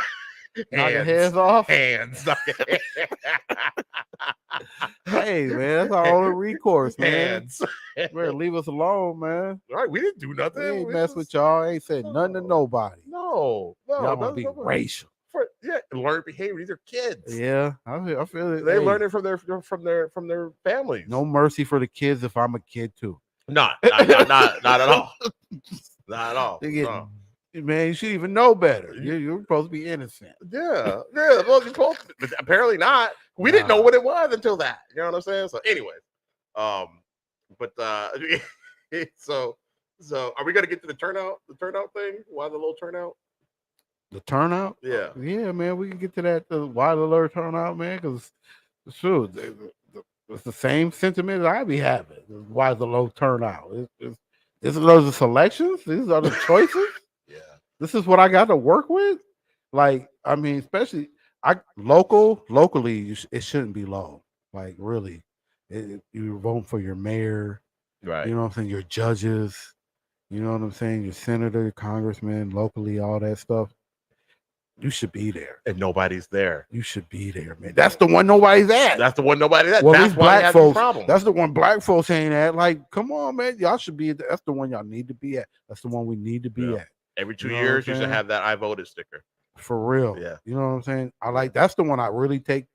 knocking heads off. Hands. Hey, man, that's our only recourse, man. Hands. Man, leave us alone, man. Right, we didn't do nothing. We ain't We mess just- with y'all. Ain't said nothing to nobody. No, Y'all want that's to be not what- racial. Yeah, learn behavior. These are kids. Yeah, I feel it. They Hey, learn it from their families. no mercy for the kids if I'm a kid too. not at all. Not at all. They get, No. man, you should even know better. You're supposed to be innocent. Yeah. Well, you're supposed to, but apparently not. We didn't know what it was until that. You know what I'm saying? So, anyways, but so are we gonna get to the turnout thing? Why the low turnout? The turnout? Yeah. Yeah, man, we can get to that. Why the low turnout, man? Because it's true. It's the same sentiment that I be having. Why the low turnout? These are the selections. These are the choices. Yeah. This is what I got to work with. Like, I mean, especially locally, it shouldn't be low. Like, really, you're voting for your mayor, Right. you know what I'm saying? Your judges, you know what I'm saying? Your senator, your congressman, locally, all that stuff. You should be there. And nobody's there. You should be there, man. That's the one nobody's at. That's the one nobody's at. Well, That's these why black folks. problem. That's the one black folks ain't at. Like, come on, man. Y'all should be. That's the one y'all need to be at. That's the one we need to be at. Every 2 You know what years, I'm you should saying? have that I voted sticker. For real. Yeah. You know what I'm saying? That's the one I really take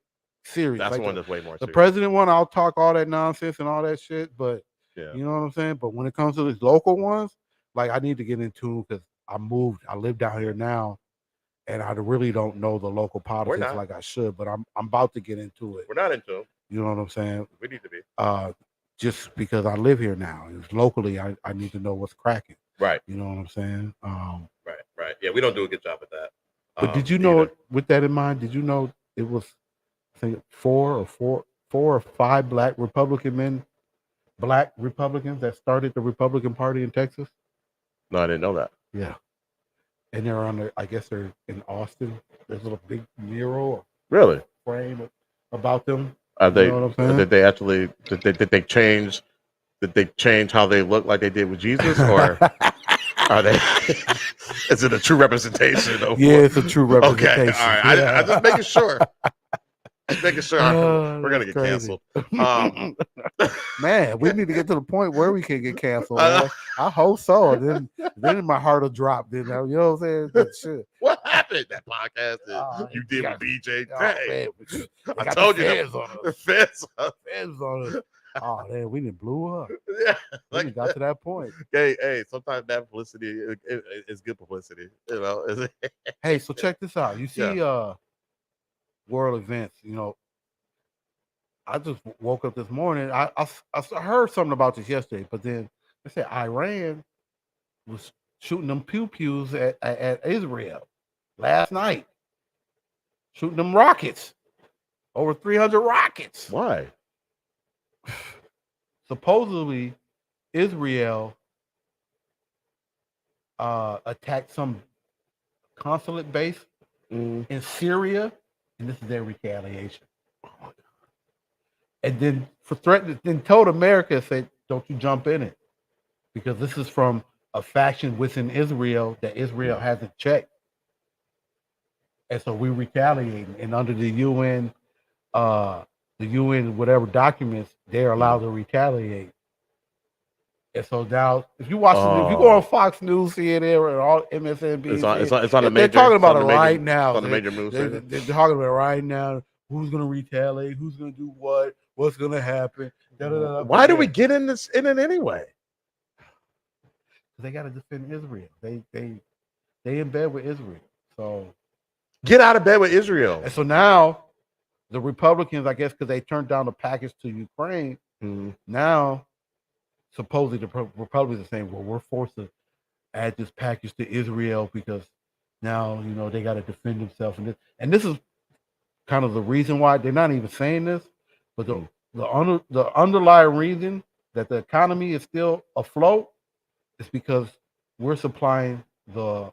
serious. That's like the one that's way more the serious. president one, I'll talk all that nonsense and all that shit, but Yeah. you know what I'm saying? But when it comes to these local ones, like I need to get into because I live down here now, and I really don't know the local politics not. like I should, but I'm about to get into it. We're not into them. You know what I'm saying? We need to be. Just because I live here now. Locally, I need to know what's cracking. Right. You know what I'm saying? Right. Yeah, we don't do a good job at that. But did you know, with that in mind, did you know it was, I think, 4 or 5 black Republicans that started the Republican Party in Texas? No, I didn't know that. Yeah. And they're I guess they're in Austin. There's a little big mural Really? frame about them. Are they? You know what I'm saying? Did they actually? Did they change? Did they change how they look like they did with Jesus, or are they? Is it a true representation of? Yeah, it's a true representation. Okay, all right. Yeah. I'm just making sure. Just making sure we're gonna get crazy. canceled. Man, we need to get to the point where we can get canceled. Man. I hope so. Then my heart will drop. Then you know what I'm saying? That shit. What happened? That podcast that you did with BJ? Oh, Hey, man, I told you the feds. feds on us. Oh man, we didn't blew up. Yeah, We done got to that point. hey, sometimes that publicity is good publicity. You know. Hey, so check this out. You see, world events. You know, I just woke up this morning. I heard something about this yesterday, but then they said Iran was shooting them pew-pews at Israel last night, shooting them rockets, over 300 rockets. Why? Supposedly, Israel attacked some consulate base in Syria, and this is their retaliation. And then told America, said, "Don't you jump in it, because this is from a faction within Israel that Israel hasn't checked, and so we retaliating." And under the UN whatever documents, they're allowed to retaliate. And so now, if you watch, if you go on Fox News, CNN, or all MSNBC, it's on the major. They're talking about it right now. It's on the major news. They're talking about it right now. Who's going to retaliate? Who's going to do what? What's going to happen? Why do we get in it anyway? They got to defend Israel. They in bed with Israel. So get out of bed with Israel. And so now the Republicans, I guess, because they turned down the package to Ukraine, now supposedly the Republicans are saying, well, we're forced to add this package to Israel because now, you know, they got to defend themselves. And this is kind of the reason why they're not even saying this, but the underlying reason that the economy is still afloat is because we're supplying the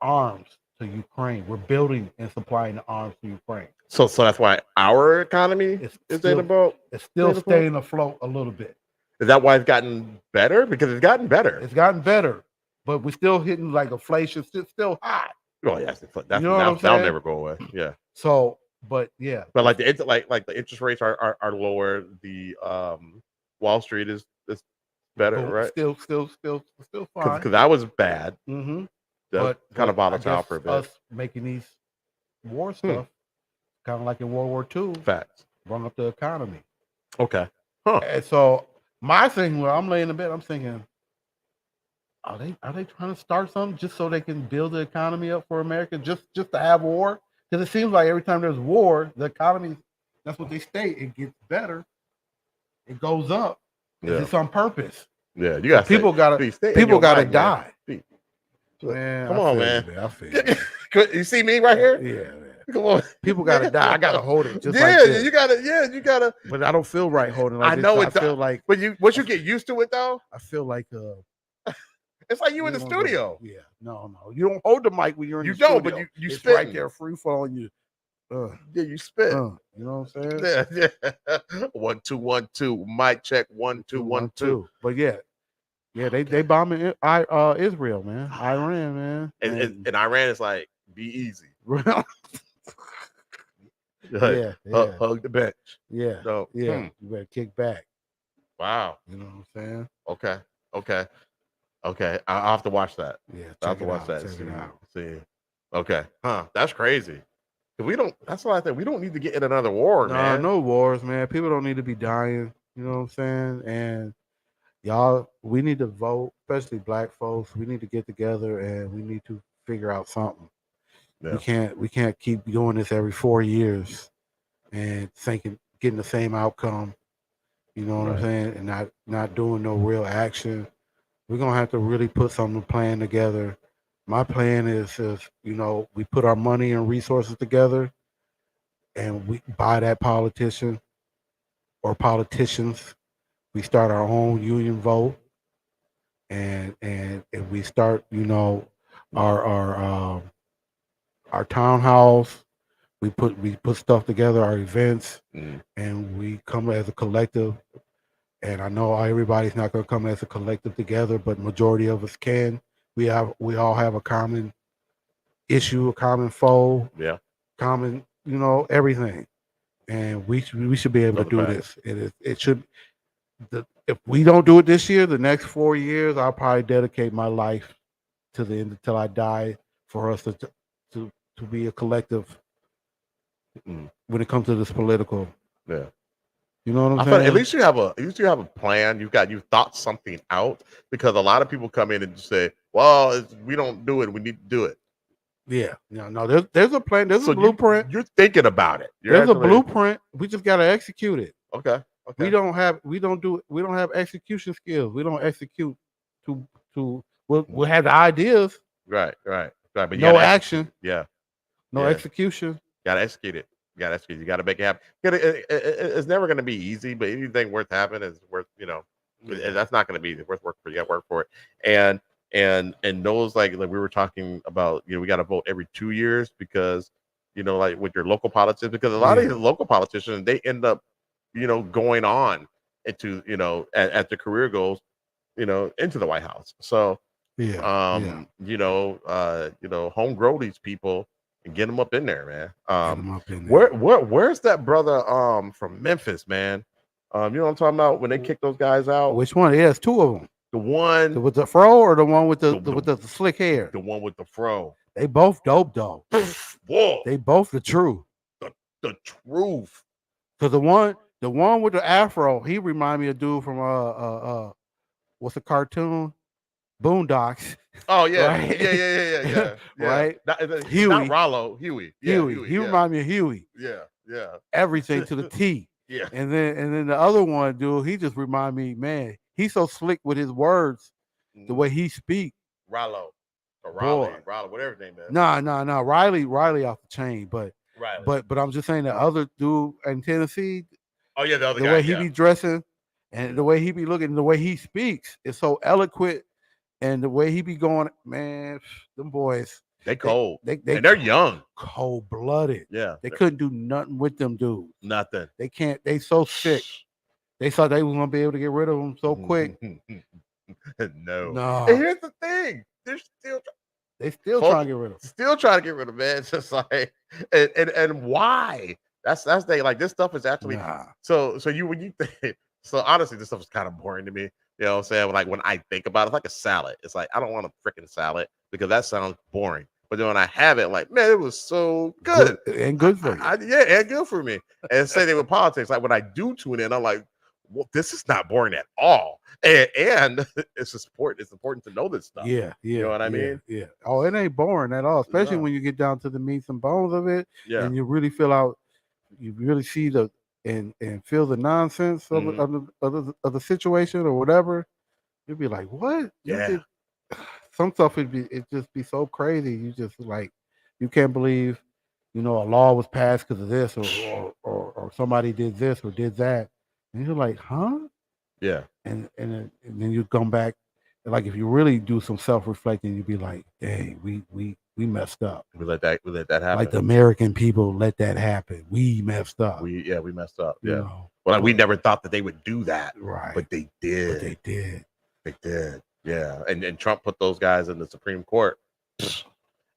arms to Ukraine. We're building and supplying the arms to Ukraine. So that's why our economy is in a boat. It's still staying afloat a little bit. Is that why it's gotten better? Because it's gotten better. It's gotten better, but we're still hitting like inflation. It's still high. Oh yeah, You know what I'm that'll saying? never go away. Yeah. So, but yeah, But like the interest rates are lower. The Wall Street is better, right? still fine. Because that was bad. Mm-hmm. That's kind of I volatile guess for a bit. us making these war stuff, kind of like in World War II, Facts. brought up the economy. Okay. Huh. And so my thing, where I'm laying in bed, I'm thinking, are they trying to start something just so they can build the economy up for America, just to have war? Because it seems like every time there's war, the economy, that's what they state, it gets better, it goes up. Yeah. It's on purpose. Yeah, you got people gotta die. Man, come on, man. I feel you. You see me right here? Yeah, man. Come on. People gotta die. I gotta hold it just yeah, like this. you gotta. But I don't feel right holding it like I this. know I feel like, but once you get used to it though, I feel like it's like you in the studio. Yeah, no. You don't hold the mic when you're in the studio. studio. But you it's spit right there, free falling. You, yeah, you spit. you know what I'm saying? Yeah. 1 2 1 2. Mic check 1 2 1 2. But yeah, they bombing Israel, man. Iran, man. And Iran is like, be easy. Yeah. Hug the bench. Yeah. So, You better kick back. Wow. You know what I'm saying? Okay. I'll have to watch that. Yeah. I'll have to watch that. Check it out. See. Okay. That's crazy. That's why I think we don't need to get in another war, man. No wars, man. People don't need to be dying. You know what I'm saying? And y'all, we need to vote, especially black folks. We need to get together and we need to figure out something. Yeah. We can't keep doing this every 4 years and getting the same outcome. You know what I'm saying? And not doing no real action. We're gonna have to really put some plan together. My plan is we put our money and resources together and we buy that politician or politicians. We start our own union vote and we start, our townhouse. We put stuff together, our events, and we come as a collective. And I know everybody's not going to come as a collective together, but majority of us can. We all have a common issue, a common foe, common, everything, and we should be able to do this. It should. If we don't do it this year, the next 4 years, I'll probably dedicate my life to the end until I die for us to be a collective when it comes to this political. Yeah. You know what I'm saying? At least you have a plan. You've thought something out, because a lot of people come in and just say, well, we don't do it, we need to do it. Yeah. No, there's a plan, there's a blueprint. You're thinking about it. There's a blueprint. We just gotta execute it. Okay. We don't have execution skills. We don't execute we'll have the ideas. Right. But no action. Yeah. No execution. Gotta execute it. You gotta make it happen. It's never gonna be easy, but anything worth having is worth, that's not gonna be worth work for. You gotta work for it. And those like we were talking about, we gotta vote every 2 years because, like with your local politics, because a lot of these local politicians, they end up, going on into, as their career goes, into the White House. So home grow these people and get them up in there, man. Where's that brother from Memphis, man? You know what I'm talking about when they kick those guys out? Which one? Yeah, it's two of them. The one with the fro or the one with the slick hair? The one with the fro. They both dope though. Whoa. They both the truth. The truth. So the one with the afro, he remind me of dude from what's the cartoon? Boondocks. Oh yeah, right? yeah. Right? Huey. Not Rollo, Huey. Yeah, Huey. He remind me of Huey. Yeah. Everything to the T. Yeah. And then the other one, dude, he just remind me, man, he's so slick with his words, the way he speak. Rollo. Or Raleigh, whatever his name is. Nah. Riley off the chain, but Riley. But I'm just saying the other dude in Tennessee. Oh yeah, the other guy. The way he be dressing and the way he be looking, the way he speaks is so eloquent, and the way he be going, man, them boys. They cold. And they're young. Cold blooded. Yeah. They couldn't do nothing with them dudes. Nothing. They can't. They so sick. They thought they was gonna be able to get rid of them so quick. No. No. And here's the thing. They're still. They still Folks trying to get rid of him. Still trying to get rid of him, man. It's just like, and why? That's the like, this stuff is actually so when you think, so honestly, this stuff is kind of boring to me. You know what I'm saying? Like when I think about it, it's like a salad. It's like I don't want a freaking salad because that sounds boring. But then when I have it, like, man, it was so good and good for you. Yeah, and good for me. And same thing with politics. Like when I do tune in, I'm like, well, this is not boring at all. And it's just important. It's important to know this stuff. Yeah. You know what I mean? Yeah. Oh, it ain't boring at all, especially when you get down to the meats and bones of it. Yeah. And you really you really see and feel the nonsense of the situation or whatever. You'd be like, what? Yeah. Some stuff it just be so crazy. You just like, you can't believe, a law was passed because of this or somebody did this or did that. And you're like, huh? Yeah. And then you come back, like if you really do some self-reflecting, you'd be like, dang, we messed up. We let that happen. Like the American people let that happen. We messed up. We messed up. Yeah. Well, like, we never thought that they would do that. Right. But they did. They did. Yeah. And Trump put those guys in the Supreme Court.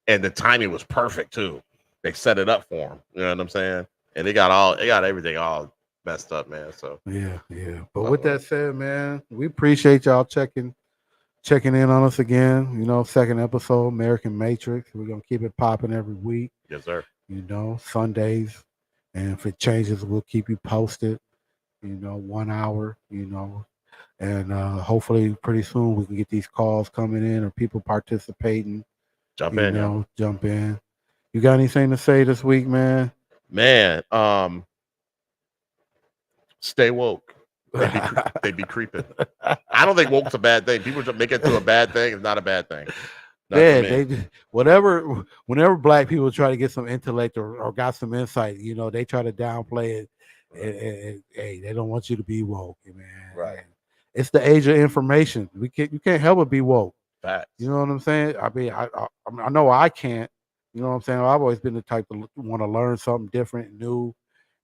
And the timing was perfect too. They set it up for them. You know what I'm saying? And they got everything all messed up, man. So yeah. But with that said, man, we appreciate y'all checking in on us again. Second episode, AmeriKan MatriX. We're gonna keep it popping every week. Yes, sir. Sundays, and if it changes, we'll keep you posted. 1 hour. And hopefully pretty soon we can get these calls coming in or people participating. Jump in. You got anything to say this week, man? Man, stay woke. They be creeping. I don't think woke's a bad thing. People just make it to a bad thing. It's not a bad thing. Whenever black people try to get some intellect or got some insight, they try to downplay it. And hey, they don't want you to be woke, man. Right. It's the age of information. You can't help but be woke. Facts. You know what I'm saying? I mean, I know I can't. You know what I'm saying? I've always been the type to want to learn something different, new,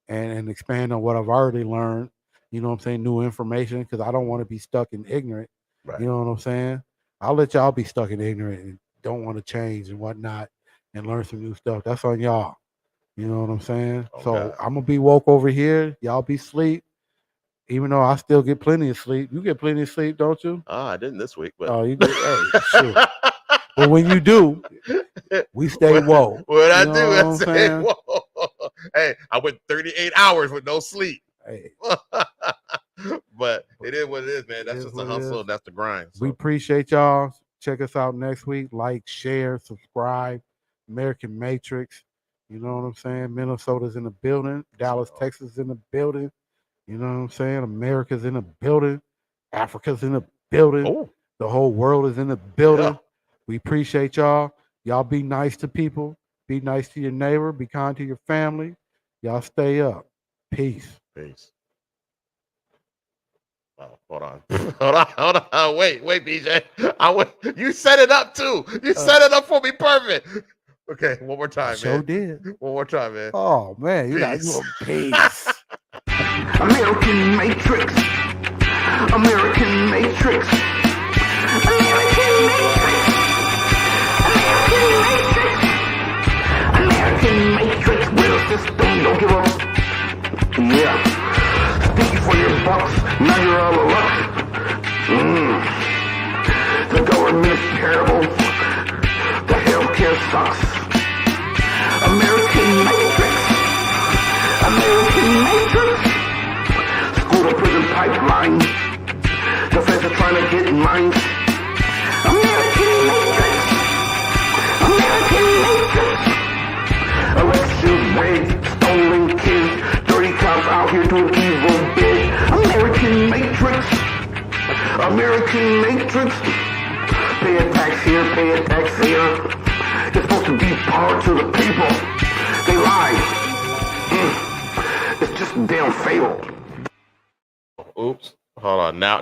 and expand on what I've already learned. You know what I'm saying? New information, because I don't want to be stuck in ignorant. Right. You know what I'm saying? I'll let y'all be stuck in ignorant and don't want to change and whatnot and learn some new stuff. That's on y'all. You know what I'm saying? Okay. So I'm going to be woke over here. Y'all be sleep. Even though I still get plenty of sleep. You get plenty of sleep, don't you? I didn't this week. But... Oh, you did? Hey, sure. But when you do, we stay woke. What I do, I stay woke. Hey, I went 38 hours with no sleep. Hey. But it is what it is, man. That's just the hustle. That's the grind. So. We appreciate y'all. Check us out next week. Like, share, subscribe. AmeriKan MatriX. You know what I'm saying? Minnesota's in the building. Dallas, Texas in the building. You know what I'm saying? America's in the building. Africa's in the building. Oh. The whole world is in the building. Yeah. We appreciate y'all. Y'all be nice to people. Be nice to your neighbor. Be kind to your family. Y'all stay up. Peace. Oh, hold on. Wait, BJ. You set it up too. You set it up for me perfect. Okay, one more time, man. Did. One more time, man. Oh man, you got peace. AmeriKan MatriX. AmeriKan MatriX. AmeriKan MatriX. AmeriKan MatriX. We're the system. Don't give up. Yeah. Sticky for your bucks. Now you're out of luck. The government is terrible. The healthcare sucks. AmeriKan MatriX. AmeriKan MatriX. School to prison pipeline. The feds are trying to get minds. AmeriKan MatriX. AmeriKan MatriX. Elections rigged, stolen kids, dirty cops out here doing evil big. AmeriKan MatriX. AmeriKan MatriX. Pay a tax here, pay a tax here. It's supposed to be part to the people. They lie. It's just a damn fable. Oops. Hold on. Now